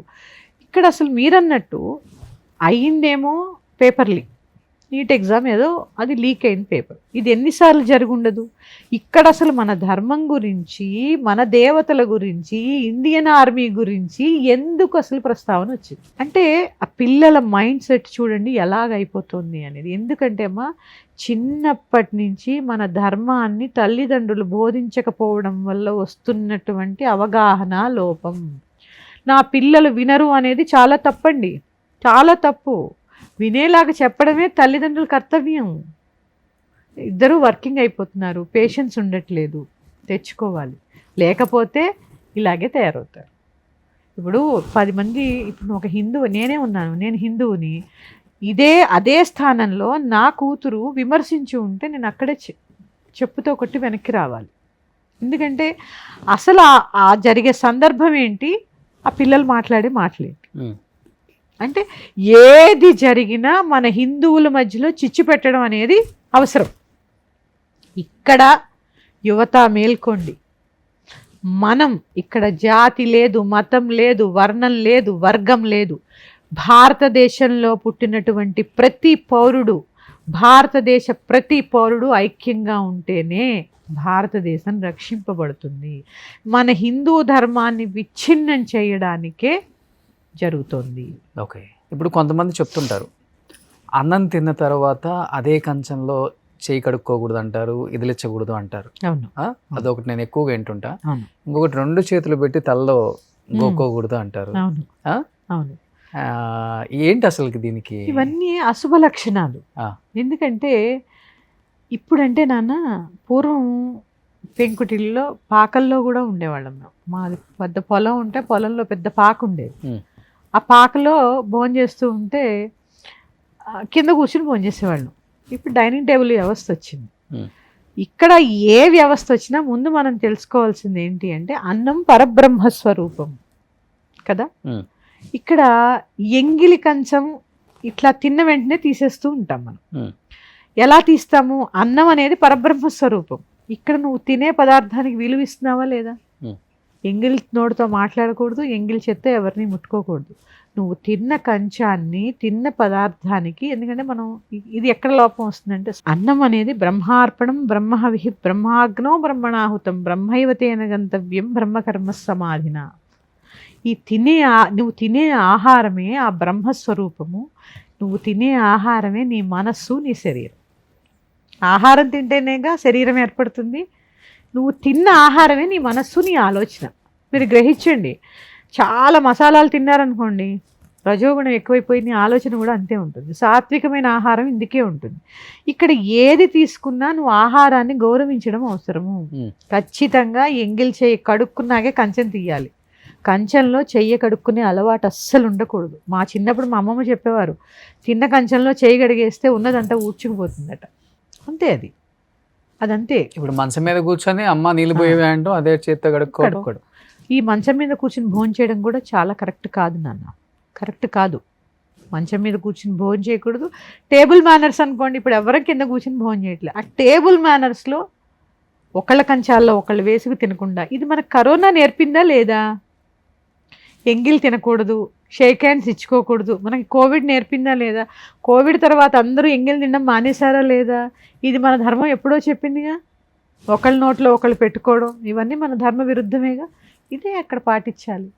ఇక్కడ అసలు మీరన్నట్టు అయ్యిందేమో పేపర్ లీక్, నీట్ ఎగ్జామ్ ఏదో అది లీక్ అయిన పేపర్. ఇది ఎన్నిసార్లు జరుగుండదు? ఇక్కడ అసలు మన ధర్మం గురించి, మన దేవతల గురించి, ఇండియన్ ఆర్మీ గురించి ఎందుకు అసలు ప్రస్తావన వచ్చింది అంటే, ఆ పిల్లల మైండ్ సెట్ చూడండి ఎలాగైపోతుంది అనేది. ఎందుకంటే అమ్మా, చిన్నప్పటి నుంచి మన ధర్మాన్ని తల్లిదండ్రులు బోధించకపోవడం వల్ల వస్తున్నటువంటి అవగాహన లోపం. నా పిల్లలు వినరు అనేది చాలా తప్పండి, చాలా తప్పు. వినేలాగా చెప్పడమే తల్లిదండ్రుల కర్తవ్యం. ఇద్దరూ వర్కింగ్ అయిపోతున్నారు, పేషెన్స్ ఉండట్లేదు, తెచ్చుకోవాలి. లేకపోతే ఇలాగే తయారవుతారు. ఇప్పుడు 10 మంది, ఇప్పుడు ఒక హిందువు, నేనే ఉన్నాను, నేను హిందువుని, అదే స్థానంలో నా కూతురు విమర్శించి ఉంటే నేను అక్కడే చెప్పుతో కొట్టి వెనక్కి రావాలి. ఎందుకంటే అసలు ఆ జరిగే సందర్భం ఏంటి, ఆ పిల్లలు మాట్లాడే మాటలేంటి. అంటే ఏది జరిగినా మన హిందువుల మధ్యలో చిచ్చు పెట్టడం అనేది అవసరం. ఇక్కడ యువత మేల్కోండి. మనం ఇక్కడ జాతి లేదు, మతం లేదు, వర్ణం లేదు, వర్గం లేదు. భారతదేశంలో పుట్టినటువంటి ప్రతి పౌరుడు, భారతదేశ ప్రతి పౌరుడు ఐక్యంగా ఉంటేనే భారతదేశం రక్షింపబడుతుంది. మన హిందూ ధర్మాన్ని విచ్ఛిన్నం చేయడానికే జరుగుతుంది. ఓకే. ఇప్పుడు కొంతమంది చెప్తుంటారు, అన్నం తిన్న తర్వాత అదే కంచంలో చేయి కడుక్కోకూడదు అంటారు, ఇదిలిచ్చకూడదు అంటారు. అవును, అదొకటి నేను ఎక్కువగా వింటుంటా. అవును. ఇంకొకటి 2 చేతులు పెట్టి తలలో గోక్కోకూడదు అంటారు. అవును, అవును. ఏంటి అసలు దీనికి? ఇవన్నీ అశుభ లక్షణాలు. ఎందుకంటే ఇప్పుడంటే నాన్న, పూర్వం పెంకుటిల్లో పాకల్లో కూడా ఉండేవాళ్ళం మేము. మాది పెద్ద పొలం ఉంటే పొలంలో పెద్ద పాక ఉండేది. ఆ పాకలో భోంచేస్తూ ఉంటే కింద కూర్చుని భోంచేసేవాళ్ళం. ఇప్పుడు డైనింగ్ టేబుల్ వ్యవస్థ వచ్చింది. ఇక్కడ ఏ వ్యవస్థ వచ్చినా ముందు మనం తెలుసుకోవాల్సింది ఏంటి అంటే, అన్నం పరబ్రహ్మస్వరూపం కదా. ఇక్కడ ఎంగిలి కంచం ఇట్లా తిన్న వెంటనే తీసేస్తూ ఉంటాం మనం. ఎలా తీస్తాము? అన్నం అనేది పరబ్రహ్మస్వరూపం. ఇక్కడ నువ్వు తినే పదార్థానికి విలువ ఇస్తున్నావా లేదా? ఎంగిలి నోటితో మాట్లాడకూడదు, ఎంగిలి చెత్త ఎవరిని ముట్టుకోకూడదు. నువ్వు తిన్న కంచాన్ని, తిన్న పదార్థానికి, ఎందుకంటే మనం ఇది ఎక్కడ లోపం వస్తుందంటే, అన్నం అనేది బ్రహ్మార్పణం, బ్రహ్మహవిః, బ్రహ్మాగ్నో బ్రహ్మణాహుతం, బ్రహ్మైవతేన గంతవ్యం, బ్రహ్మకర్మ సమాధిన. నువ్వు తినే ఆహారమే ఆ బ్రహ్మస్వరూపము. నువ్వు తినే ఆహారమే నీ మనస్సు, నీ శరీరం. ఆహారం తింటేనేగా శరీరం ఏర్పడుతుంది. నువ్వు తిన్న ఆహారమే నీ మనస్సు, నీ ఆలోచన. మీరు గ్రహించండి, చాలా మసాలాలు తిన్నారనుకోండి, రజోగుణం ఎక్కువైపోయి నీ ఆలోచన కూడా అంతే ఉంటుంది. సాత్వికమైన ఆహారం ఇందుకే ఉంటుంది. ఇక్కడ ఏది తీసుకున్నా నువ్వు ఆహారాన్ని గౌరవించడం అవసరము. ఖచ్చితంగా ఎంగిల్ చేయి కడుక్కున్నాకే కంచెం తీయాలి. కంచంలో చెయ్యి కడుక్కునే అలవాటు అస్సలు ఉండకూడదు. మా చిన్నప్పుడు మా అమ్మమ్మ చెప్పేవారు, తిన్న కంచంలో చెయ్యి కడిగేస్తే ఉన్నదంతా ఊడ్చుకుపోతుందట. అంతే, అదంతే. ఇప్పుడు మంచం మీద కూర్చొని అమ్మ నీళ్ళు పోయేవే అంటూ అదే చేత్తో కడుక్కోవడం. ఈ మంచం మీద కూర్చుని భోజనం చేయడం కూడా చాలా కరెక్ట్ కాదు నాన్న, కరెక్ట్ కాదు. మంచం మీద కూర్చుని భోజనం చేయకూడదు. టేబుల్ మేనర్స్ అనుకోండి, ఇప్పుడు ఎవరికి కింద కూర్చుని భోజనం చేయట్లేదు. ఆ టేబుల్ మేనర్స్లో ఒకళ్ళ కంచాల్లో ఒకళ్ళు వేసుకు తినకుండా, ఇది మనకు కరోనా నేర్పిందా లేదా? ఎంగిల్ తినకూడదు, షేక్ హ్యాండ్స్ ఇచ్చుకోకూడదు, మనకి కోవిడ్ నేర్పిందా లేదా? కోవిడ్ తర్వాత అందరూ ఎంగిల్ తినడం మానేశారా లేదా? ఇది మన ధర్మం ఎప్పుడో చెప్పిందిగా. ఒకళ్ళ నోట్లో ఒకళ్ళు పెట్టుకోవడం, ఇవన్నీ మన ధర్మ విరుద్ధమేగా. ఇదే అక్కడ పాటించాలి,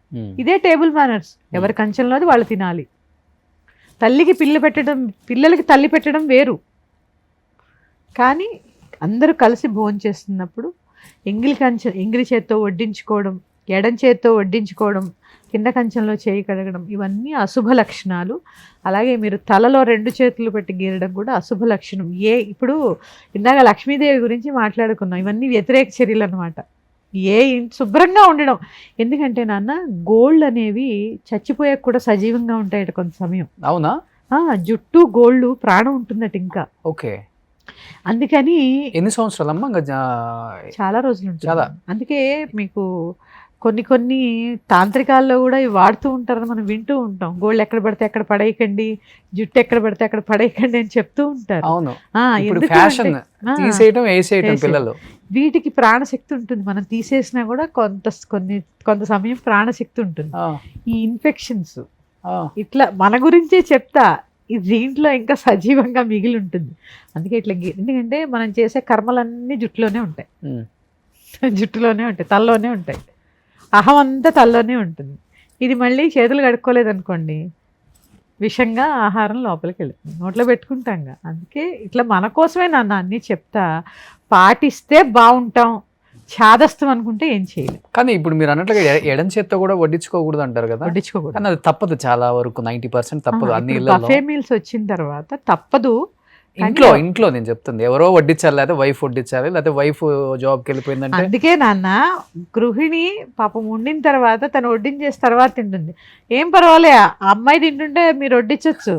ఇదే టేబుల్ మేనర్స్. ఎవరి కంచంలోది వాళ్ళు తినాలి. తల్లికి పిల్లలకి తల్లి పెట్టడం వేరు, కానీ అందరూ కలిసి భోజనం చేస్తున్నప్పుడు ఎంగిలి చేత్తో వడ్డించుకోవడం, ఎడం చేత్తో వడ్డించుకోవడం, కింద కంచంలో చేయి కడగడం, ఇవన్నీ అశుభ లక్షణాలు. అలాగే మీరు తలలో 2 చేతులు పెట్టి గీరడం కూడా అశుభ లక్షణం. ఇప్పుడు ఇందాక లక్ష్మీదేవి గురించి మాట్లాడుకున్నాం, ఇవన్నీ వ్యతిరేక చర్యలు అనమాట. శుభ్రంగా ఉండడం. ఎందుకంటే నాన్న, గోల్డ్ అనేవి చచ్చిపోయాక కూడా సజీవంగా ఉంటాయట కొంత సమయం. అవునా? జుట్టు గోల్డ్ ప్రాణం ఉంటుందట ఇంకా. ఓకే. అందుకని ఎన్ని సంవత్సరాలమ్మా? చాలా రోజులు ఉంటుంది. అందుకే మీకు కొన్ని తాంత్రికాల్లో కూడా ఇవి వాడుతూ ఉంటారని మనం వింటూ ఉంటాం. గోల్డ్ ఎక్కడ పడితే అక్కడ పడేయకండి, జుట్టు ఎక్కడ పడితే అక్కడ పడేయకండి అని చెప్తూ ఉంటారు. అవును. పిల్లలు వీటికి ప్రాణశక్తి ఉంటుంది. మనం తీసేసినా కూడా కొంత సమయం ప్రాణశక్తి ఉంటుంది. ఈ ఇన్ఫెక్షన్స్ ఇట్లా మన గురించే చెప్తా, దీంట్లో ఇంకా సజీవంగా మిగిలి ఉంటుంది. అందుకే ఇట్లా ఎందుకంటే మనం చేసే కర్మలన్నీ జుట్టులోనే ఉంటాయి, జుట్టులోనే ఉంటాయి, తలలోనే ఉంటాయి. అహం అంతా తలలోనే ఉంటుంది. ఇది మళ్ళీ చేతులు కడుక్కోలేదనుకోండి, విషంగా ఆహారం లోపలికి వెళ్తుంది, నోట్లో పెట్టుకుంటాంగా. అందుకే ఇట్లా మన కోసమే నాన్న అన్నీ చెప్తా, పాటిస్తే బాగుంటాం. చాదస్తం అనుకుంటే ఏం చేయలేదు. కానీ ఇప్పుడు మీరు అన్నట్లుగా ఎడం చేత్తో కూడా వడ్డించుకోకూడదు అంటారు కదా? వడ్డించుకోకూడదు, కానీ అది తప్పదు, చాలా వరకు 90% తప్పదు. అన్ని బఫే మీల్స్ వచ్చిన తర్వాత తప్పదు. ఇంట్లో నేను చెప్తుంది, ఎవరో వడ్డించాలి, లేకపోతే వైఫ్ వడ్డించాలి, లేకపోతే వైఫ్ జాబ్కి వెళ్ళిపోయిందంటే. అందుకే నాన్న, గృహిణి పాపం వండిన తర్వాత తను వడ్డించేసి తర్వాత తింటుంది, ఏం పర్వాలే, ఆ అమ్మాయి తింటుంటే మీరు వడ్డించవచ్చు.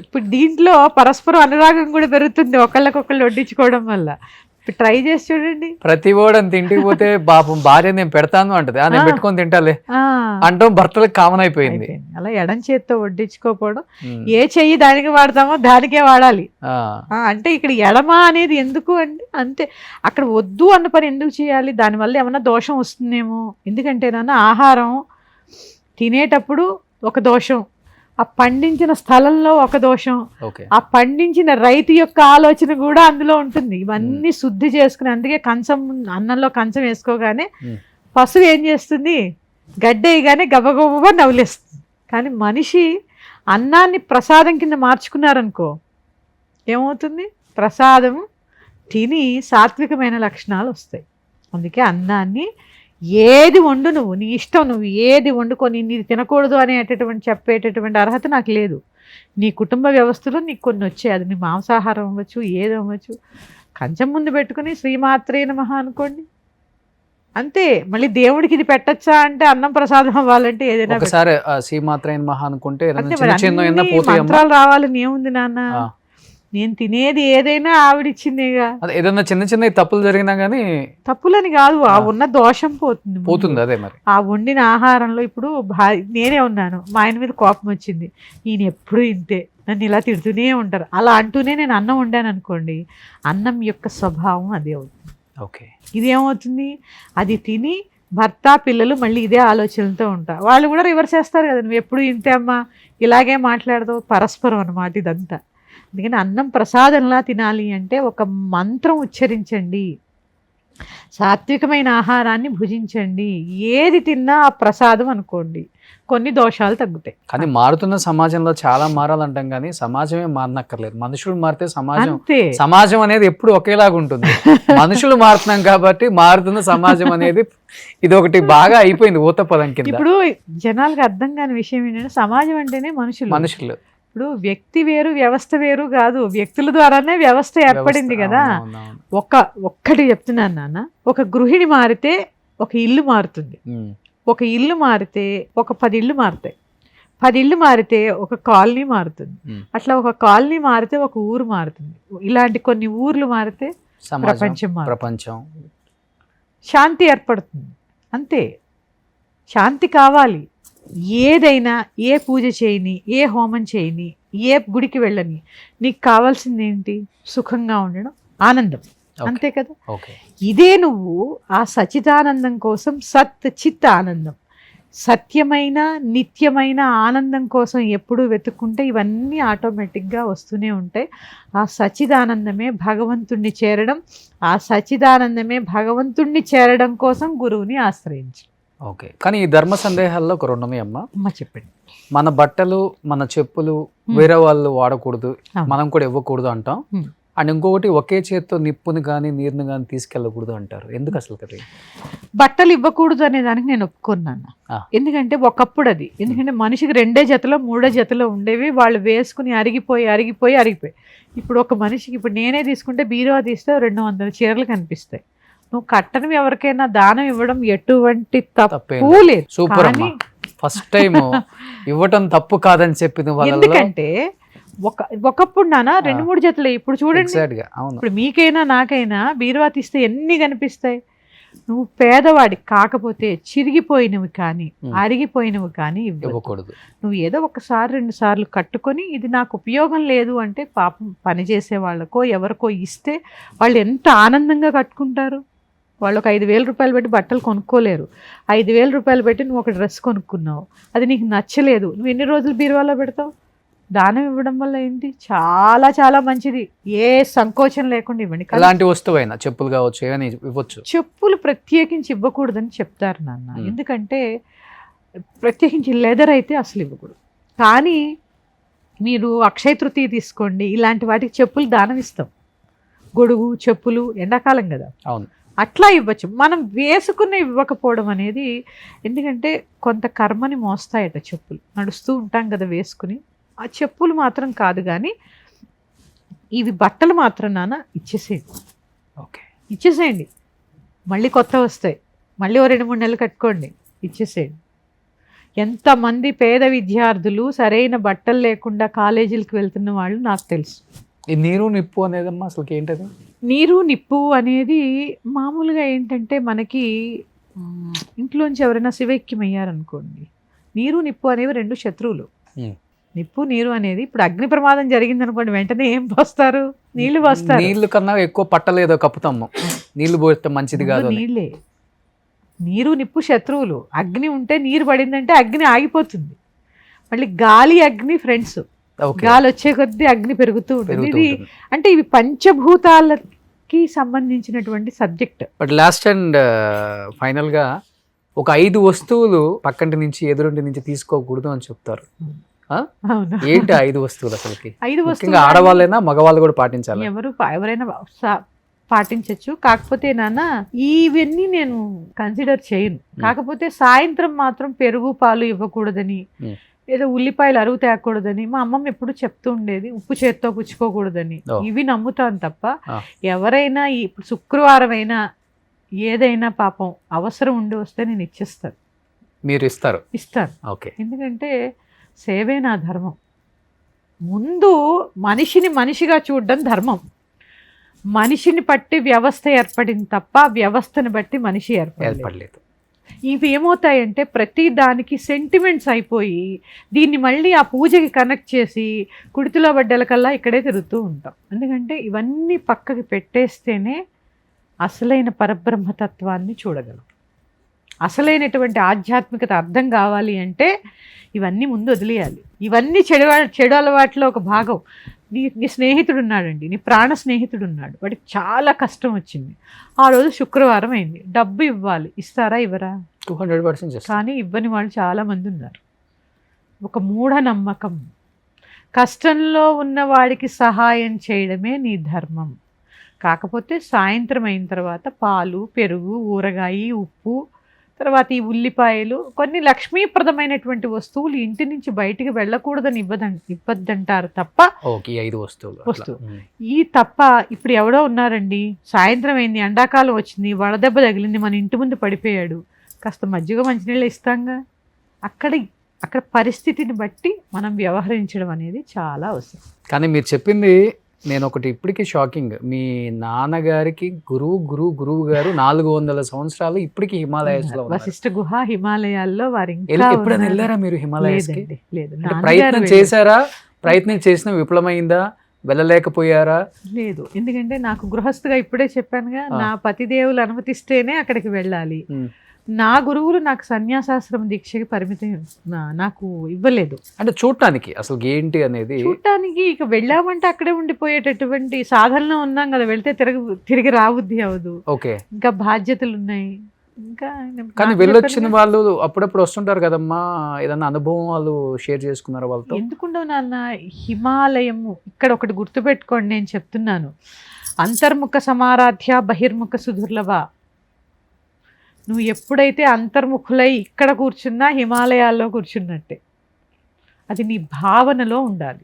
ఇప్పుడు దీంట్లో పరస్పరం అనురాగం కూడా పెరుగుతుంది, ఒకళ్ళకొకళ్ళు వడ్డించుకోవడం వల్ల. ట్రై చేసి చూడండి. ప్రతి ఓడని తింటికి పోతే పాపం భార్య నేను పెడతాను అంటది, నేను పెట్టుకొని తింటాలే అంటాం, భర్తలకు కామన్ అయిపోయింది. అలా ఎడం చేత్తో వడ్డించుకోకపోవడం, ఏ చెయ్యి దానికి వాడతామో దానికే వాడాలి. అంటే ఇక్కడ ఎడమ అనేది ఎందుకు అంటే అంతే, అక్కడ వద్దు అన్న పని ఎందుకు చేయాలి? దానివల్ల ఏమన్నా దోషం వస్తుందేమో. ఎందుకంటే నాన్న, ఆహారం తినేటప్పుడు ఒక దోషం, ఆ పండించిన స్థలంలో ఒక దోషం, ఆ పండించిన రైతు యొక్క ఆలోచన కూడా అందులో ఉంటుంది. ఇవన్నీ శుద్ధి చేసుకుని, అందుకే అన్నంలో కంచం వేసుకోగానే పశువు ఏం చేస్తుంది, గడ్డేయగానే గబగబ నవ్వులేస్తుంది. కానీ మనిషి అన్నాన్ని ప్రసాదం కింద మార్చుకున్నారనుకో, ఏమవుతుంది? ప్రసాదం తిని సాత్వికమైన లక్షణాలు వస్తాయి. అందుకే అన్నాన్ని ఏది వండు, నువ్వు నీ ఇష్టం, నువ్వు ఏది వండుకొని నీది తినకూడదు అనేటటువంటి చెప్పేటటువంటి అర్హత నాకు లేదు. నీ కుటుంబ వ్యవస్థలో నీకు కొన్ని వచ్చాయి, అది నీ మాంసాహారం అవ్వచ్చు, ఏది అవ్వచ్చు. కంచం ముందు పెట్టుకుని శ్రీమాత్రే నమః అనుకోండి, అంతే. మళ్ళీ దేవుడికి ఇది పెట్టచ్చా అంటే, అన్నం ప్రసాదం అవ్వాలంటే ఏదైనా ఒకసారి శ్రీమాత్రే నమః అనుకుంటే మంత్రాలు రావాలని ఏముంది నాన్న? నేను తినేది ఏదైనా ఆవిడిచ్చిందేగా. ఏదైనా చిన్న తప్పులు జరిగినా గానీ, తప్పులని కాదు, ఆ ఉన్న దోషం పోతుంది. అదే మరి ఆ వండిన ఆహారంలో ఇప్పుడు నేనే ఉన్నాను, మా ఆయన మీద కోపం వచ్చింది, ఈయన ఎప్పుడు ఇంతే, నన్ను ఇలా తిడుతూనే ఉంటారు, అలా అంటూనే నేను అన్నం వండాను అనుకోండి, అన్నం యొక్క స్వభావం అదే అవుతుంది. ఓకే. ఇదేమవుతుంది, అది తిని భర్త పిల్లలు మళ్ళీ ఇదే ఆలోచనలతో ఉంటారు. వాళ్ళు కూడా రివర్స్ చేస్తారు కదా, నువ్వు ఎప్పుడు ఇంతే అమ్మా, ఇలాగే మాట్లాడతావు. పరస్పరం అన్నమాట ఇదంతా. అందుకని అన్నం ప్రసాదంలా తినాలి అంటే ఒక మంత్రం ఉచ్చరించండి, సాత్వికమైన ఆహారాన్ని భుజించండి, ఏది తిన్నా ఆ ప్రసాదం అనుకోండి, కొన్ని దోషాలు తగ్గుతాయి. కానీ మారుతున్న సమాజంలో చాలా మారాలంటాం, కానీ సమాజమే మారనక్కర్లేదు. మనుషులు మారితే సమాజం అనేది ఎప్పుడు ఒకేలాగా ఉంటుంది. మనుషులు మారుతున్నాం కాబట్టి మారుతున్న సమాజం అనేది ఇది ఒకటి బాగా అయిపోయింది ఊత పదం కింద. ఇప్పుడు జనాలకు అర్థం కాని విషయం ఏంటంటే, సమాజం అంటేనే మనుషులు. ఇప్పుడు వ్యక్తి వేరు వ్యవస్థ వేరు కాదు, వ్యక్తుల ద్వారానే వ్యవస్థ ఏర్పడింది కదా. ఒక్కటి చెప్తున్నాను నాన్న, ఒక గృహిణి మారితే ఒక ఇల్లు మారుతుంది, ఒక ఇల్లు మారితే ఒక 10 ఇళ్ళు మారుతాయి, 10 ఇళ్ళు మారితే ఒక కాలనీ మారుతుంది, అట్లా ఒక కాలనీ మారితే ఒక ఊరు మారుతుంది. ఇలాంటి కొన్ని ఊర్లు మారితే ప్రపంచం. శాంతి ఏర్పడుతుంది. అంతే, శాంతి కావాలి. ఏదైనా, ఏ పూజ చేయని, ఏ హోమం చేయని, ఏ గుడికి వెళ్ళని, నీకు కావాల్సింది ఏంటి? సుఖంగా ఉండడం, ఆనందం. అంతే కదా. ఇదే నువ్వు ఆ సచిదానందం కోసం సత్ చిత్ ఆనందం, సత్యమైన నిత్యమైన ఆనందం కోసం ఎప్పుడూ వెతుక్కుంటే ఇవన్నీ ఆటోమేటిక్గా వస్తూనే ఉంటాయి. ఆ సచిదానందమే భగవంతుణ్ణి చేరడం, ఆ సచిదానందమే భగవంతుణ్ణి చేరడం కోసం గురువుని ఆశ్రయించు. ఓకే. కానీ ఈ ధర్మ సందేహాల్లో ఒక రెండు ఉన్నాయి అమ్మ. చెప్పండి. మన బట్టలు, మన చెప్పులు వేరే వాళ్ళు వాడకూడదు, మనం కూడా ఇవ్వకూడదు అంటాం. అండ్ ఇంకొకటి, ఒకే చేత్తో నిప్పుని కానీ నీరుని కానీ తీసుకెళ్ళకూడదు అంటారు. ఎందుకు అసలు కదా? బట్టలు ఇవ్వకూడదు అనే దానికి నేను ఒప్పుకున్నాను. ఎందుకంటే ఒకప్పుడు అది, ఎందుకంటే మనిషికి 2 జతలో 3 జతలో ఉండేవి, వాళ్ళు వేసుకుని అరిగిపోయి. ఇప్పుడు ఒక మనిషికి, ఇప్పుడు నేనే తీసుకుంటే బీరువా తీస్తే 200 చీరలు కనిపిస్తాయి. నువ్వు కట్టడం ఎవరికైనా దానం ఇవ్వడం ఎటువంటి తప్పు లేదు. సూపర్ అమ్మా, ఫస్ట్ టైం ఇవ్వటం తప్పు కాదని చెప్పింది. ఎందుకంటే ఒకప్పుడు నాన్న 2-3 జతలే. ఇప్పుడు చూడండి, ఇప్పుడు మీకైనా నాకైనా బీరువా తీస్తే ఎన్ని కనిపిస్తాయి. నువ్వు పేదవాడి కాకపోతే చిరిగిపోయినవి కానీ అరిగిపోయినవి కానీ ఇవ్వకూడదు. నువ్వు ఏదో 1-2 సార్లు కట్టుకొని ఇది నాకు ఉపయోగం లేదు అంటే పాపం పనిచేసే వాళ్ళకో ఎవరికో ఇస్తే వాళ్ళు ఎంత ఆనందంగా కట్టుకుంటారు. వాళ్ళు ఒక 5,000 రూపాయలు పెట్టి బట్టలు కొనుక్కోలేరు. 5,000 రూపాయలు పెట్టి నువ్వు ఒక డ్రెస్ కొనుక్కున్నావు, అది నీకు నచ్చలేదు, నువ్వు ఎన్ని రోజులు బీరువాలో పెడతావు? దానం ఇవ్వడం వల్ల ఏంటి? చాలా చాలా మంచిది. ఏ సంకోచం లేకుండా ఇవ్వండి. ఎలాంటి వస్తువైనా, చెప్పులు కావచ్చు, ఏమైనా ఇవ్వచ్చు. చెప్పులు ప్రత్యేకించి ఇవ్వకూడదని చెప్తారు నాన్న. ఎందుకంటే ప్రత్యేకించి లెదర్ అయితే అసలు ఇవ్వకూడదు. కానీ మీరు అక్షయ తృతీయ తీసుకోండి, ఇలాంటి వాటికి చెప్పులు దానం ఇస్తాం. గొడుగు, చెప్పులు, ఎండాకాలం కదా, అవును, అట్లా ఇవ్వచ్చు. మనం వేసుకుని ఇవ్వకపోవడం అనేది, ఎందుకంటే కొంత కర్మని మోస్తాయట చెప్పులు. నడుస్తూ ఉంటాం కదా వేసుకుని. ఆ చెప్పులు మాత్రం కాదు, కానీ ఇవి బట్టలు మాత్రం నాన్న ఇచ్చేసేయండి. ఓకే, ఇచ్చేసేయండి. మళ్ళీ కొత్త వస్తాయి, మళ్ళీ 2-3 నెలలు కట్టుకోండి, ఇచ్చేసేయండి. ఎంతమంది పేద విద్యార్థులు సరైన బట్టలు లేకుండా కాలేజీలకు వెళ్తున్న వాళ్ళు నాకు తెలుసు. ఈ నీరు నిప్పు అనేదమ్మా అసలు ఏంటది? నీరు నిప్పు అనేది మామూలుగా ఏంటంటే, మనకి ఇంట్లోంచి ఎవరైనా శివైక్యమయ్యారనుకోండి, నీరు నిప్పు అనేవి 2 శత్రువులు. నిప్పు నీరు అనేది, ఇప్పుడు అగ్ని ప్రమాదం జరిగింది అనుకోండి, వెంటనే ఏం పోస్తారు? నీళ్లు పోస్తారు. నీళ్లు కన్నా ఎక్కువ పట్టలేదో కప్పుతాము, నీళ్లు పోస్తే మంచిది కాదు. నీళ్ళే. నీరు నిప్పు శత్రువులు. అగ్ని ఉంటే నీరు పడిందంటే అగ్ని ఆగిపోతుంది. మళ్ళీ గాలి, అగ్ని ఫ్రెండ్స్. గాలి వచ్చే కొద్దీ అగ్ని పెరుగుతూ ఉంటుంది. ఇది అంటే ఇవి పంచభూతాలకి సంబంధించినటువంటి subject. But last and final గా ఒక 5 వస్తువులు పక్కంటి నుంచి ఎదురుంటి నుంచి తీసుకోకూడదు అని చెప్తారు. ఏంటి 5 వస్తువులు అసలుకి? 5 వస్తువులు ఆడవాళ్ళైనా మగవాళ్ళు కూడా పాటించాలి? ఎవరైనా పాటించవచ్చు. కాకపోతే నాన్న ఇవన్నీ నేను కన్సిడర్ చేయను. కాకపోతే సాయంత్రం మాత్రం పెరుగు పాలు ఇవ్వకూడదని, ఏదో ఉల్లిపాయలు అరువు తేకూడదని మా అమ్మమ్మ ఎప్పుడు చెప్తూ ఉండేది. ఉప్పు చేత్తో పుచ్చుకోకూడదని. ఇవి నమ్ముతాను తప్ప ఎవరైనా ఇప్పుడు శుక్రవారం అయినా ఏదైనా పాపం అవసరం ఉండి వస్తే నేను ఇచ్చేస్తాను. మీరు ఇస్తారు? ఇస్తాను. ఓకే. ఎందుకంటే సేవే నా ధర్మం. ముందు మనిషిని మనిషిగా చూడడం ధర్మం. మనిషిని బట్టి వ్యవస్థ ఏర్పడింది తప్ప వ్యవస్థను బట్టి మనిషి ఏర్పడలేదు. ఇవి ఏమవుతాయంటే ప్రతి దానికి సెంటిమెంట్స్ అయిపోయి దీన్ని మళ్ళీ ఆ పూజకి కనెక్ట్ చేసి కుడితిలో బడ్డలకల్లా ఇక్కడే తిరుగుతూ ఉంటాం. ఎందుకంటే ఇవన్నీ పక్కకి పెట్టేస్తేనే అసలైన పరబ్రహ్మతత్వాన్ని చూడగలం. అసలైనటువంటి ఆధ్యాత్మికత అర్థం కావాలి అంటే ఇవన్నీ ముందు వదిలేయాలి. ఇవన్నీ చెడు అలవాట్లో ఒక భాగం. నీ స్నేహితుడు ఉన్నాడండి, నీ ప్రాణ స్నేహితుడు ఉన్నాడు, వాడికి చాలా కష్టం వచ్చింది, ఆ రోజు శుక్రవారం అయింది, డబ్బు ఇవ్వాలి, ఇస్తారా? ఇవ్వరా? 200%. కానీ ఇవ్వని వాళ్ళు చాలామంది ఉన్నారు. ఒక మూఢనమ్మకం. కష్టంలో ఉన్న వాడికి సహాయం చేయడమే నీ ధర్మం. కాకపోతే సాయంత్రం అయిన తర్వాత పాలు, పెరుగు, ఊరగాయ, ఉప్పు, తర్వాత ఈ ఉల్లిపాయలు, కొన్ని లక్ష్మీప్రదమైనటువంటి వస్తువులు ఇంటి నుంచి బయటికి వెళ్ళకూడదని ఇవ్వద్దంటారు తప్ప. 5 వస్తువులు. ఈ తప్ప ఇప్పుడు ఎవడో ఉన్నారండి, సాయంత్రం అయింది, ఎండాకాలం వచ్చింది, వడదెబ్బ తగిలింది, మన ఇంటి ముందు పడిపోయాడు, కాస్త మజ్జిగ మంచినీళ్ళు ఇస్తాంగా. అక్కడ పరిస్థితిని బట్టి మనం వ్యవహరించడం అనేది చాలా అవసరం. కానీ మీరు చెప్పింది నేను ఒకటి ఇప్పటికీ షాకింగ్, మీ నాన్నగారికి గురువు గారు 400 సంవత్సరాలు ఇప్పటికీ హిమాలయాస్ లో ఉన్నారు. వశిష్ఠ గుహ హిమాలయాల్లో వారు ఇంకా ఎప్పుడైనా ఉన్నారు. వెళ్ళారా మీరు హిమాలయాస్ కి? లేదండి, లేదు. అంటే నాన్నగారు ప్రయత్నం వెళ్ళారు. చేశారా? ప్రయత్నం చేసిన విఫలమైందా? వెళ్ళలేకపోయారా? లేదు, ఎందుకంటే నాకు గృహస్థుగా ఇప్పుడే చెప్పానుగా, నా పతిదేవులు అనుమతిస్తేనే అక్కడికి వెళ్ళాలి. ఉమ్. నా గురువులు నాకు సన్యాసాశ్రమ దీక్షకి పరిమితం నాకు ఇవ్వలేదు. అంటే చూడటానికి అసలు ఏంటి అనేది చూడటానికి ఇక వెళ్ళామంటే అక్కడే ఉండిపోయేటటువంటి సాధనలో ఉన్నాం కదా, వెళ్తే తిరిగి రాబుద్ధి అవదు. ఓకే. ఇంకా బాధ్యతలు ఉన్నాయి. ఇంకా కానీ నాకు వెళ్ళొచ్చిన చెప్పాను వాళ్ళు అప్పుడప్పుడు వస్తుంటారు కదమ్మా, ఏదన్నా అనుభవం వాళ్ళు షేర్ చేసుకున్నారు వాళ్ళతో? కదా, ఎందుకుండవు నాన్న, హిమాలయము ఇక్కడ ఒకటి గుర్తుపెట్టుకోండి, నేను చెప్తున్నాను, అంతర్ముఖ సమారాధ్య బహిర్ముఖ సుదుర్లభ. నువ్వు ఎప్పుడైతే అంతర్ముఖులై ఇక్కడ కూర్చున్నా హిమాలయాల్లో కూర్చున్నట్టే. అది నీ భావనలో ఉండాలి.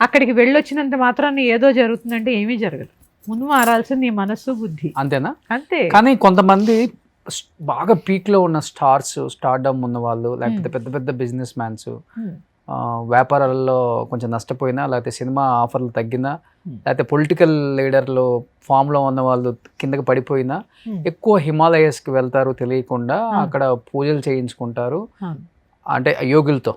అక్కడికి వెళ్ళొచ్చినంత మాత్రాన్ని ఏదో జరుగుతుందంటే ఏమీ జరగదు. ముందు మారాల్సింది నీ మనస్సు, బుద్ధి. అంతేనా? అంతే. కానీ కొంతమంది బాగా పీక్ లో ఉన్న స్టార్డమ్ ఉన్న వాళ్ళు, లేకపోతే పెద్ద పెద్ద బిజినెస్ మ్యాన్స్, వ్యాపారాల్లో కొంచెం నష్టపోయినా, లేకపోతే సినిమా ఆఫర్లు తగ్గినా, లేకపోతే పొలిటికల్ లీడర్లు ఫామ్ లో ఉన్న వాళ్ళు కిందకి పడిపోయినా ఎక్కువ హిమాలయస్ కి వెళ్తారు తెలియకుండా, అక్కడ పూజలు చేయించుకుంటారు అంటే యోగులతో.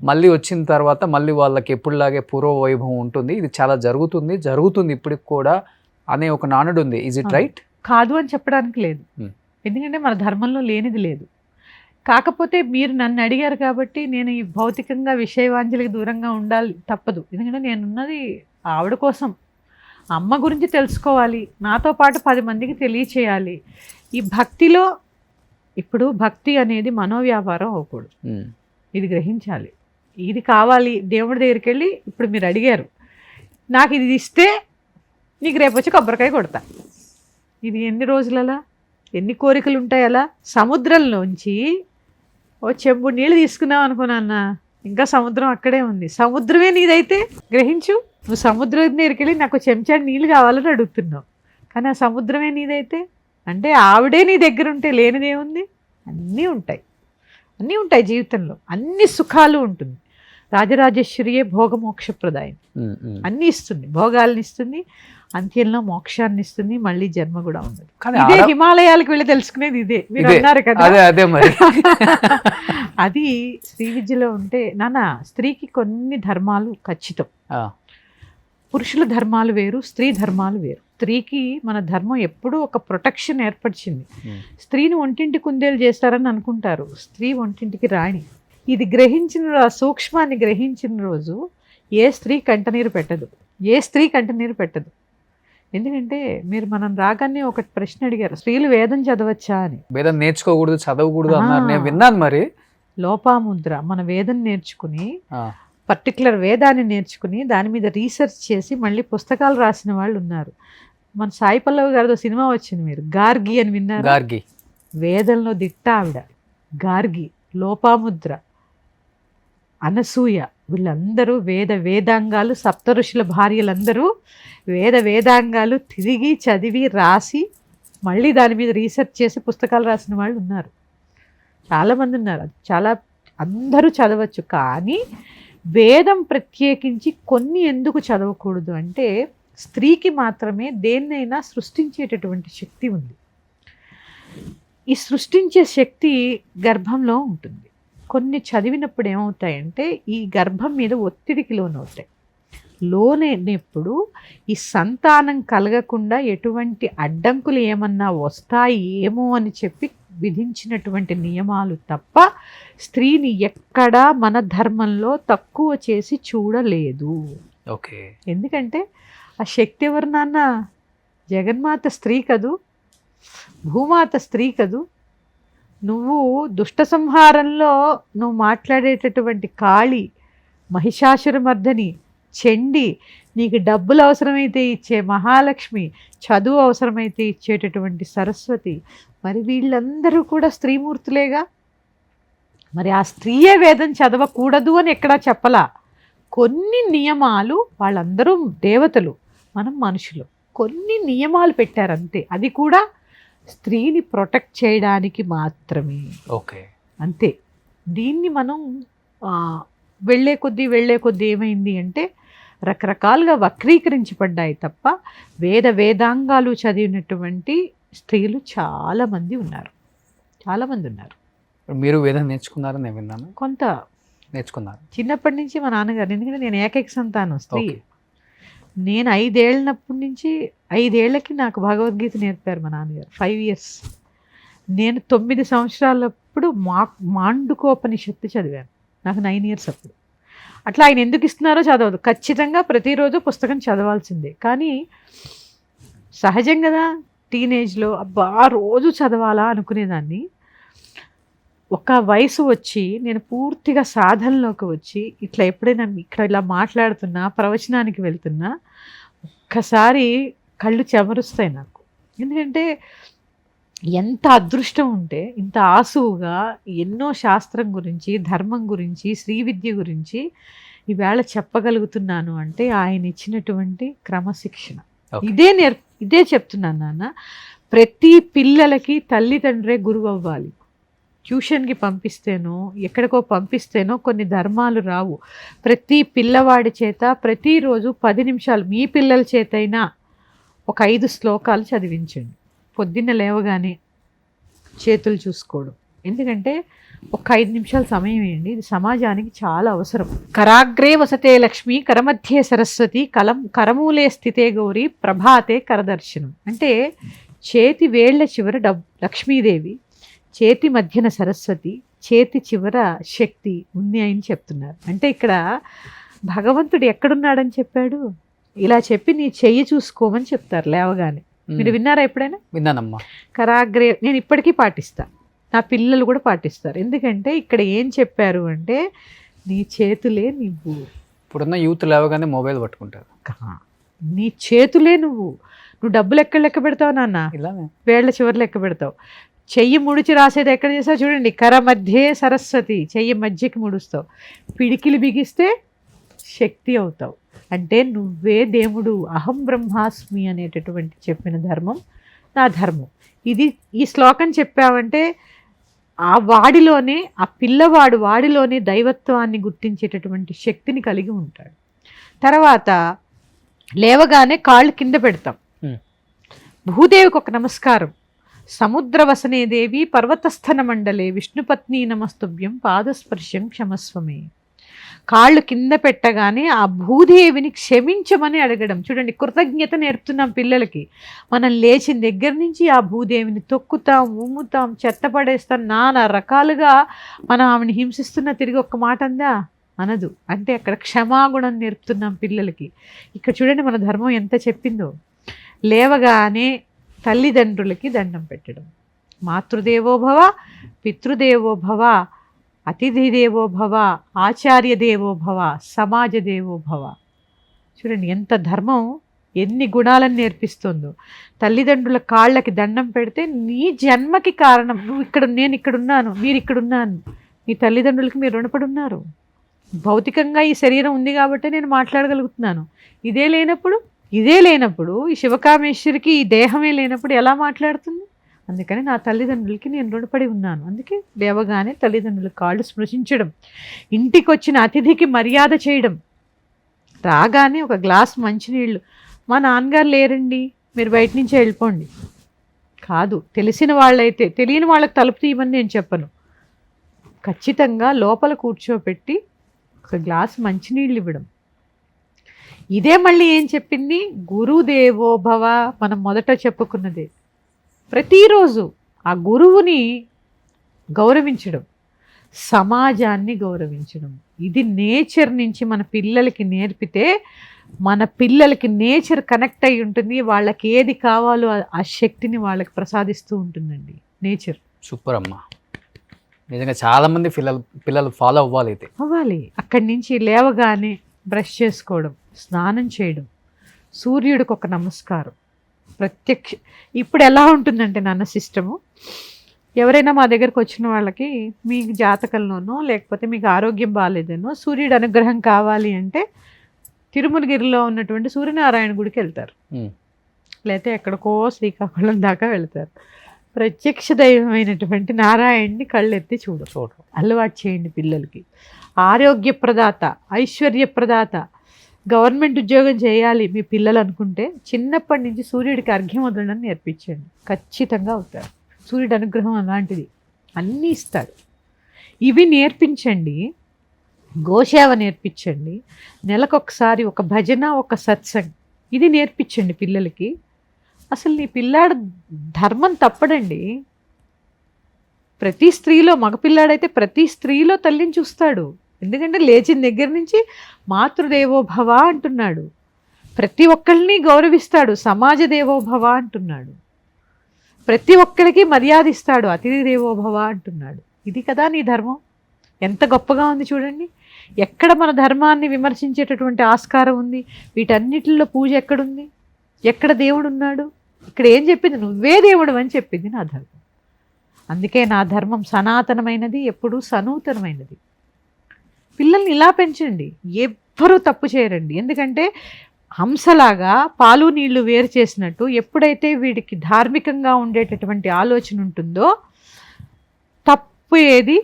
మళ్ళీ వచ్చిన తర్వాత మళ్ళీ వాళ్ళకి ఎప్పుడులాగే పూర్వ వైభవం ఉంటుంది. ఇది చాలా జరుగుతుంది ఇప్పటికి కూడా అనే ఒక నానుడు ఉంది. Is it right? కాదు అని చెప్పడానికి లేదు, ఎందుకంటే మన ధర్మంలో లేనిది లేదు. కాకపోతే మీరు నన్ను అడిగారు కాబట్టి నేను ఈ భౌతికంగా విషయవాంఛలకు దూరంగా ఉండాలి, తప్పదు. ఎందుకంటే నేనున్నది ఆవిడ కోసం, అమ్మ గురించి తెలుసుకోవాలి, నాతో పాటు 10 మందికి తెలియచేయాలి. ఈ భక్తిలో ఇప్పుడు భక్తి అనేది మనోవ్యాపారం అవ్వకూడదు, ఇది గ్రహించాలి. ఇది కావాలి దేవుడి దగ్గరికి వెళ్ళి, ఇప్పుడు మీరు అడిగారు నాకు ఇది ఇస్తే నీకు రేపు వచ్చి కొబ్బరికాయ కొడతా, ఇది ఎన్ని రోజులలా, ఎన్ని కోరికలు ఉంటాయి అలా. సముద్రంలోంచి ఓ చెంబు నీళ్ళు తీసుకున్నావు అనుకున్నా, ఇంకా సముద్రం అక్కడే ఉంది. సముద్రమే నీదైతే గ్రహించు. నువ్వు సముద్రం దగ్గరికి వెళ్ళి నాకు చెంచాడు నీళ్ళు కావాలని అడుగుతున్నావు, కానీ ఆ సముద్రమే నీదైతే అంటే ఆవిడే నీ దగ్గర ఉంటే లేనిదేముంది? అన్నీ ఉంటాయి జీవితంలో, అన్ని సుఖాలు ఉంటుంది. రాజరాజేశ్వరియే భోగమోక్షప్రదాయం, అన్ని ఇస్తుంది, భోగాల్ని ఇస్తుంది, అంత్యంలో మోక్షాన్ని ఇస్తుంది, మళ్ళీ జన్మ కూడా ఉండదు. ఇదే హిమాలయాలకు వెళ్ళి తెలుసుకునేది ఇదే. మీరు అన్నారు కదా, అదే మరి అది స్త్రీ విద్యలో ఉంటే నాన్న, స్త్రీకి కొన్ని ధర్మాలు ఖచ్చితం. పురుషుల ధర్మాలు వేరు, స్త్రీ ధర్మాలు వేరు. స్త్రీకి మన ధర్మం ఎప్పుడూ ఒక ప్రొటెక్షన్ ఏర్పరిచింది. స్త్రీని ఒంటింటి కుందేలు చేస్తారని అనుకుంటారు, స్త్రీ ఒంటింటికి రాణి. ఇది గ్రహించిన సూక్ష్మాన్ని గ్రహించిన రోజు ఏ స్త్రీ కంటనీరు పెట్టదు. ఎందుకంటే మీరు మనం రాగానే ఒక ప్రశ్న అడిగారు, స్త్రీలు వేదం చదవచ్చా అని. వేదం నేర్చుకోకూడదు, చదవకూడదు అన్నారు, నేను విన్నాను. మరి లోపాముద్ర, మన వేదం నేర్చుకుని పర్టికులర్ వేదాన్ని నేర్చుకుని దాని మీద రీసెర్చ్ చేసి మళ్ళీ పుస్తకాలు రాసిన వాళ్ళు ఉన్నారు. మన సాయి పల్లవి గారితో సినిమా వచ్చింది, మీరు గార్గి అని విన్నారు? గార్గి వేదంలో దిట్ట ఆవిడ. గార్గి, లోపాముద్ర, అనసూయ, వీళ్ళందరూ వేదాంగాలు, సప్త ఋషుల భార్యలందరూ వేదాంగాలు తిరిగి చదివి రాసి మళ్ళీ దాని మీద రీసెర్చ్ చేసి పుస్తకాలు రాసిన వాళ్ళు ఉన్నారు, చాలామంది ఉన్నారు. అది అందరూ చదవచ్చు, కానీ వేదం ప్రత్యేకించి కొన్ని ఎందుకు చదవకూడదు అంటే, స్త్రీకి మాత్రమే దేన్నైనా సృష్టించేటటువంటి శక్తి ఉంది. ఈ సృష్టించే శక్తి గర్భంలో ఉంటుంది. కొన్ని చదివినప్పుడు ఏమవుతాయంటే ఈ గర్భం మీద ఒత్తిడికి లోనవుతాయి. లోనైనప్పుడు ఈ సంతానం కలగకుండా ఎటువంటి అడ్డంకులు ఏమన్నా వస్తాయి ఏమో అని చెప్పి విధించినటువంటి నియమాలు తప్ప స్త్రీని ఎక్కడా మన ధర్మంలో తక్కువ చేసి చూడలేదు. ఓకే. ఎందుకంటే ఆ శక్తి ఎవరు నాన్న? జగన్మాత స్త్రీ కదూ, భూమాత స్త్రీ కదూ. నువ్వు దుష్ట సంహారంలో నువ్వు మాట్లాడేటటువంటి కాళి, మహిషాసురమర్దని, చండి, నీకు డబ్బులు అవసరమైతే ఇచ్చే మహాలక్ష్మి, చదువు అవసరమైతే ఇచ్చేటటువంటి సరస్వతి, మరి వీళ్ళందరూ కూడా స్త్రీమూర్తులేగా. మరి ఆ స్త్రీయే వేదం చదవకూడదు అని ఎక్కడా చెప్పలా. కొన్ని నియమాలు, వాళ్ళందరూ దేవతలు, మనం మనుషులు, కొన్ని నియమాలు పెట్టారంతే. అది కూడా స్త్రీని ప్రొటెక్ట్ చేయడానికి మాత్రమే. ఓకే, అంతే. దీన్ని మనం వెళ్ళే కొద్దీ ఏమైంది అంటే రకరకాలుగా వక్రీకరించబడ్డాయి తప్ప వేదాంగాలు చదివినటువంటి స్త్రీలు చాలామంది ఉన్నారు. మీరు వేదం నేర్చుకున్నారని నేను విన్నాను. కొంత నేర్చుకున్నారు చిన్నప్పటి నుంచి మా నాన్నగారు, ఎందుకంటే నేను ఏకైక సంతానం స్త్రీ. Okay. నేను 5 ఏళ్ళనప్పటి నుంచి 5 ఏళ్ళకి నాకు భగవద్గీత నేర్పారు మా నాన్నగారు. 5 years. నేను 9 సంవత్సరాలప్పుడు మాండుకోపనిషత్తు చదివాను. నాకు 9 years అప్పుడు. అట్లా ఆయన ఎందుకు ఇస్తున్నారో చదవదు, ఖచ్చితంగా ప్రతిరోజు పుస్తకం చదవాల్సిందే. కానీ సహజం కదా, టీనేజ్లో అబ్బా రోజు చదవాలా అనుకునేదాన్ని. ఒక వయసు వచ్చి నేను పూర్తిగా సాధనలోకి వచ్చి ఇట్లా ఎప్పుడైనా ఇక్కడ ఇలా మాట్లాడుతున్నా, ప్రవచనానికి వెళ్తున్నా, ఒక్కసారి కళ్ళు చెమరుస్తాయి నాకు. ఎందుకంటే ఎంత అదృష్టం ఉంటే ఇంత ఆసువుగా ఎన్నో శాస్త్రం గురించి, ధర్మం గురించి, శ్రీ విద్య గురించి ఈవేళ చెప్పగలుగుతున్నాను అంటే ఆయన ఇచ్చినటువంటి క్రమశిక్షణ. ఇదే చెప్తున్నాను నాన్న. ప్రతి పిల్లలకి తల్లిదండ్రే గురువు అవ్వాలి. ట్యూషన్కి పంపిస్తేనో ఎక్కడికో పంపిస్తేనో కొన్ని ధర్మాలు రావు. ప్రతి పిల్లవాడి చేత ప్రతిరోజు 10 నిమిషాలు, మీ పిల్లల చేతైనా ఒక 5 శ్లోకాలు చదివించండి. పొద్దున్న లేవగానే చేతులు చూసుకోవడం, ఎందుకంటే ఒక 5 నిమిషాల సమయం వేయండి. ఇది సమాజానికి చాలా అవసరం. కరాగ్రే వసతే లక్ష్మి, కరమధ్యే సరస్వతి, కరమూలే స్థితే గౌరీ, ప్రభాతే కరదర్శనం. అంటే చేతి వేళ్ల చివర లక్ష్మీదేవి, చేతి మధ్యన సరస్వతి, చేతి చివర శక్తి ఉంది అని చెప్తున్నారు. అంటే ఇక్కడ భగవంతుడు ఎక్కడున్నాడని చెప్పాడు? ఇలా చెప్పి నీ చెయ్యి చూసుకోమని చెప్తారు లేవగానే. మీరు విన్నారా ఎప్పుడైనా? విన్నానమ్మా. కరాగ్రే నేను ఇప్పటికీ పాటిస్తా, నా పిల్లలు కూడా పాటిస్తారు. ఎందుకంటే ఇక్కడ ఏం చెప్పారు అంటే నీ చేతులే నువ్వు. ఇప్పుడున్న యూత్ లేవగానే మొబైల్ పట్టుకుంటారు. నీ చేతులే నువ్వు డబ్బులు ఎక్కడ లెక్క పెడతావు నాన్న? ఇలానే వేళ్ల చివరి లెక్క పెడతావు. చెయ్యి ముడిచి రాసేది ఎక్కడ చేస్తావు చూడండి, కర మధ్యే సరస్వతి, చెయ్యి మధ్యకి ముడుస్తావు. పిడికిలు బిగిస్తే శక్తి అవుతావు. అంటే నువ్వే దేవుడు, అహం బ్రహ్మాస్మి అనేటటువంటి చెప్పిన ధర్మం నా ధర్మం. ఇది ఈ శ్లోకం చెప్పావంటే ఆ వాడిలోనే, ఆ పిల్లవాడు వాడిలోనే దైవత్వాన్ని గుర్తించేటటువంటి శక్తిని కలిగి ఉంటాడు. తర్వాత లేవగానే కాళ్ళు కింద పెడతాం. భూదేవికి ఒక నమస్కారం. సముద్రవసనే దేవి పర్వతస్థన మండలే, విష్ణుపత్ని నమస్తుభ్యం పాదస్పర్శం క్షమస్వమే. కాళ్ళు కింద పెట్టగానే ఆ భూదేవిని క్షమించమని అడగడం. చూడండి, కృతజ్ఞత నేర్పుతున్నాం పిల్లలకి. మనం లేచిన దగ్గర నుంచి ఆ భూదేవిని తొక్కుతాం, ఉమ్ముతాం, చెత్త పడేస్తాం, నానా రకాలుగా మనం ఆమెను హింసిస్తున్నా తిరిగి ఒక్క మాట అందా అనదు. అంటే అక్కడ క్షమాగుణం నేర్పుతున్నాం పిల్లలకి. ఇక్కడ చూడండి మన ధర్మం ఎంత చెప్పిందో. లేవగానే తల్లిదండ్రులకి దండం పెట్టడం. మాతృదేవోభవ, పితృదేవోభవ, అతిథి దేవోభవ, ఆచార్య దేవోభవ, సమాజ దేవోభవ. చూడండి ఎంత ధర్మం, ఎన్ని గుణాలను నేర్పిస్తుందో. తల్లిదండ్రుల కాళ్ళకి దండం పెడితే నీ జన్మకి కారణం నువ్వు. నేను ఇక్కడున్నాను, మీరు ఇక్కడున్నాను. మీ తల్లిదండ్రులకి మీరు రుణపడి ఉన్నారు. భౌతికంగా ఈ శరీరం ఉంది కాబట్టి నేను మాట్లాడగలుగుతున్నాను. ఇదే లేనప్పుడు ఈ శివకామేశ్వరికి ఈ దేహమే లేనప్పుడు ఎలా మాట్లాడుతుంది? అందుకని నా తల్లిదండ్రులకి నేను రుణపడి ఉన్నాను. అందుకే లేవగానే తల్లిదండ్రుల కాళ్ళు స్పృశించడం, ఇంటికి వచ్చిన అతిథికి మర్యాద చేయడం. రాగానే ఒక గ్లాస్ మంచినీళ్ళు, మా నాన్నగారు లేరండి మీరు బయట నుంచి వెళ్ళిపోండి కాదు. తెలిసిన వాళ్ళైతే, తెలియని వాళ్ళకి తలుపు తీయమని నేను చెప్పను. ఖచ్చితంగా లోపల కూర్చోపెట్టి ఒక గ్లాస్ మంచినీళ్ళు ఇవ్వడం. ఇదే మళ్ళీ ఏం చెప్పింది? గురుదేవోభవ. మనం మొదట చెప్పుకున్నదే. ప్రతిరోజు ఆ గురువుని గౌరవించడం, సమాజాన్ని గౌరవించడం. ఇది నేచర్ నుంచి మన పిల్లలకి నేర్పితే మన పిల్లలకి నేచర్ కనెక్ట్ అయి ఉంటుంది. వాళ్ళకి ఏది కావాలో ఆ శక్తిని వాళ్ళకి ప్రసాదిస్తూ ఉంటుందండి నేచర్. సూపర్ అమ్మా, నిజంగా చాలామంది పిల్లలు ఫాలో అవ్వాలి. అక్కడి నుంచి లేవగానే బ్రష్ చేసుకోవడం, స్నానం చేయడం, సూర్యుడికి ఒక నమస్కారం. ఇప్పుడు ఎలా ఉంటుందంటే నాన్న సిస్టము, ఎవరైనా మా దగ్గరకు వచ్చిన వాళ్ళకి మీకు జాతకంలోనో లేకపోతే మీకు ఆరోగ్యం బాగాలేదనో సూర్యుడు అనుగ్రహం కావాలి అంటే తిరుమలగిరిలో ఉన్నటువంటి సూర్యనారాయణ గుడికి వెళ్తారు, లేకపోతే ఎక్కడికో శ్రీకాకుళం దాకా వెళ్తారు. ప్రత్యక్ష దైవమైనటువంటి నారాయణ్ణి కళ్ళెత్తి చూడరు. అలవాటు చేయండి పిల్లలకి. ఆరోగ్యప్రదాత, ఐశ్వర్యప్రదాత, గవర్నమెంట్ ఉద్యోగం చేయాలి మీ పిల్లలు అనుకుంటే చిన్నప్పటి నుంచి సూర్యుడికి అర్ఘ్యం వదలడం నేర్పించండి, ఖచ్చితంగా అవుతారు. సూర్యుడి అనుగ్రహం అలాంటిది, అన్నీ ఇస్తాడు. ఇవి నేర్పించండి, గోసేవ నేర్పించండి, నెలకొకసారి ఒక భజన, ఒక సత్సంగ్, ఇది నేర్పించండి పిల్లలకి. అసలు నీ పిల్లాడు ధర్మం తప్పడండి. ప్రతి స్త్రీలో, మగపిల్లాడైతే ప్రతి స్త్రీలో తల్లిని చూస్తాడు. ఎందుకంటే లేచిన దగ్గర నుంచి మాతృదేవోభవ అంటున్నాడు, ప్రతి ఒక్కరిని గౌరవిస్తాడు, సమాజ దేవోభవ అంటున్నాడు, ప్రతి ఒక్కరికి మర్యాద ఇస్తాడు, అతిథి దేవోభవ అంటున్నాడు. ఇది కదా నీ ధర్మం. ఎంత గొప్పగా ఉంది చూడండి. ఎక్కడ మన ధర్మాన్ని విమర్శించేటటువంటి ఆస్కారం ఉంది? వీటన్నిటిలో పూజ ఎక్కడుంది? ఎక్కడ దేవుడు ఉన్నాడు? ఇక్కడ ఏం చెప్పింది? నువ్వే దేవుడు అని చెప్పింది నా ధర్మం. అందుకే నా ధర్మం సనాతనమైనది, ఎప్పుడూ సనూతనమైనది. పిల్లల్ని ఇలా పెంచండి, ఎవ్వరూ తప్పు చేయరండి. ఎందుకంటే హంసలాగా పాలు నీళ్లు వేరు చేసినట్టు ఎప్పుడైతే వీడికి ధార్మికంగా ఉండేటటువంటి ఆలోచన ఉంటుందో, తప్పు ఏది,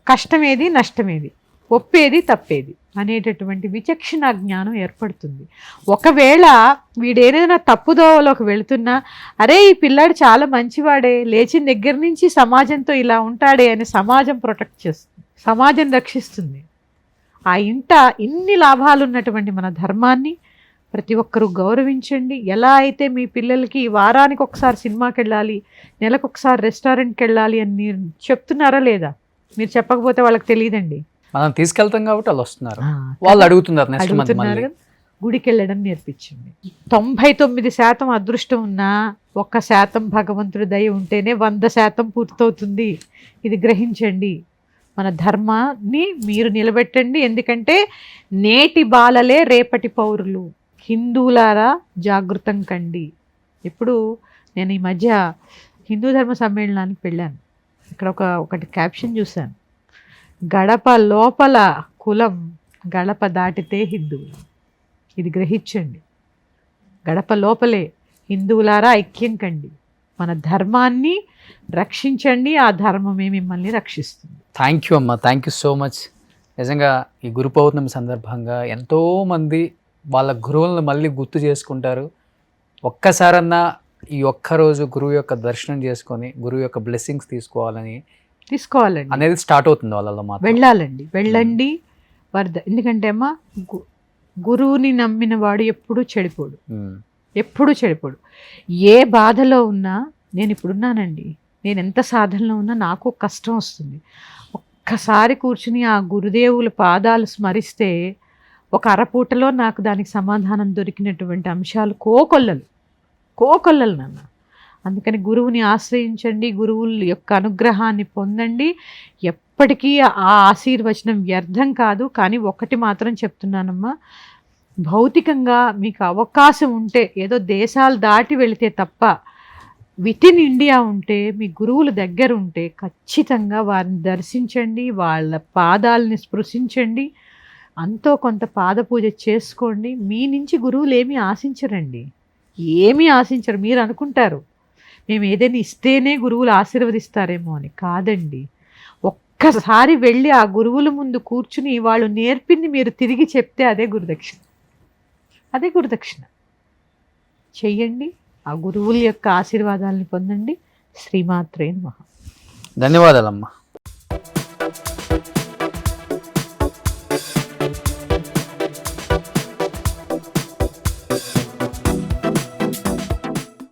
కష్టమేది, నష్టమేది, ఒప్పేది, తప్పేది అనేటటువంటి విచక్షణ జ్ఞానం ఏర్పడుతుంది. ఒకవేళ వీడేదైనా తప్పుదోవలోకి వెళుతున్నా, అరే ఈ పిల్లాడు చాలా మంచివాడే, లేచిన దగ్గర నుంచి సమాజంతో ఇలా ఉంటాడే అని సమాజం ప్రొటెక్ట్ చేస్తుంది, సమాజం రక్షిస్తుంది. ఆ ఇంట ఇన్ని లాభాలు ఉన్నటువంటి మన ధర్మాన్ని ప్రతి ఒక్కరూ గౌరవించండి. ఎలా అయితే మీ పిల్లలకి వారానికి ఒకసారి సినిమాకి వెళ్ళాలి, నెలకు ఒకసారి రెస్టారెంట్కి వెళ్ళాలి అని మీరు చెప్తున్నారా లేదా? మీరు చెప్పకపోతే వాళ్ళకి తెలియదండి. మనం తీసుకెళ్తాం కాబట్టి వాళ్ళు వస్తున్నారు, వాళ్ళు అడుగుతున్నారు నెక్స్ట్ మంత్ మళ్ళీ. గుడికి వెళ్ళడం నేర్పించండి. 99% అదృష్టం ఉన్నా 1% భగవంతుడి దయ ఉంటేనే 100% పూర్తవుతుంది. ఇది గ్రహించండి. మన ధర్మాన్ని మీరు నిలబెట్టండి. ఎందుకంటే నేటి బాలలే రేపటి పౌరులు. హిందువులారా జాగృతం కండి. ఇప్పుడు నేను ఈ మధ్య హిందూ ధర్మ సమ్మేళనానికి వెళ్ళాను. ఇక్కడ ఒకటి క్యాప్షన్ చూశాను, గడప లోపల కులం, గడప దాటితే హిందువులు. ఇది గ్రహించండి. గడప లోపలే హిందువులారా ఐక్యం కండి, మన ధర్మాన్ని రక్షించండి, ఆ ధర్మమే మిమ్మల్ని రక్షిస్తుంది. థ్యాంక్ యూ అమ్మ, థ్యాంక్ యూ సో మచ్. నిజంగా ఈ గురు పౌర్ణమి సందర్భంగా ఎంతోమంది వాళ్ళ గురువులను మళ్ళీ గుర్తు చేసుకుంటారు. ఒక్కసారన్నా ఈ ఒక్కరోజు గురువు యొక్క దర్శనం చేసుకొని గురువు యొక్క బ్లెస్సింగ్స్ తీసుకోవాలండి అనేది స్టార్ట్ అవుతుంది వాళ్ళలో మాత్రం. వెళ్ళండి ఎందుకంటే అమ్మా గురువుని నమ్మిన వాడు ఎప్పుడూ చెడిపోడు, ఎప్పుడూ చెడిపోడు. ఏ బాధలో ఉన్నా, నేను ఇప్పుడున్నానండి, నేను ఎంత సాధనలో ఉన్నా నాకు కష్టం వస్తుంది, ఒక్కసారి కూర్చుని ఆ గురుదేవుల పాదాలు స్మరిస్తే ఒక అరపూటలో నాకు దానికి సమాధానం దొరికినటువంటి అంశాలు కోకొల్లలు నాన్న. అందుకని గురువుని ఆశ్రయించండి, గురువుల యొక్క అనుగ్రహాన్ని పొందండి. ఎప్పటికీ ఆ ఆశీర్వచనం వ్యర్థం కాదు. కానీ ఒకటి మాత్రం చెప్తున్నానమ్మా, భౌతికంగా మీకు అవకాశం ఉంటే, ఏదో దేశాలు దాటి వెళితే తప్ప విత్ ఇన్ ఇండియా ఉంటే, మీ గురువుల దగ్గర ఉంటే ఖచ్చితంగా వారిని దర్శించండి, వాళ్ళ పాదాలని స్పృశించండి, అంతో కొంత పాద పూజ చేసుకోండి. మీ నుంచి గురువులు ఏమీ ఆశించరండి, ఏమీ ఆశించరు. మీరు అనుకుంటారు మేము ఏదైనా ఇస్తేనే గురువులు ఆశీర్వదిస్తారేమో అని. కాదండి, ఒక్కసారి వెళ్ళి ఆ గురువుల ముందు కూర్చుని వాళ్ళు నేర్పింది మీరు తిరిగి చెప్తే అదే గురుదక్షిణ. చెయ్యండి, ఆ గురువుల యొక్క ఆశీర్వాదాలని పొందండి. శ్రీమాత్రే నమః. ధన్యవాదాలమ్మా.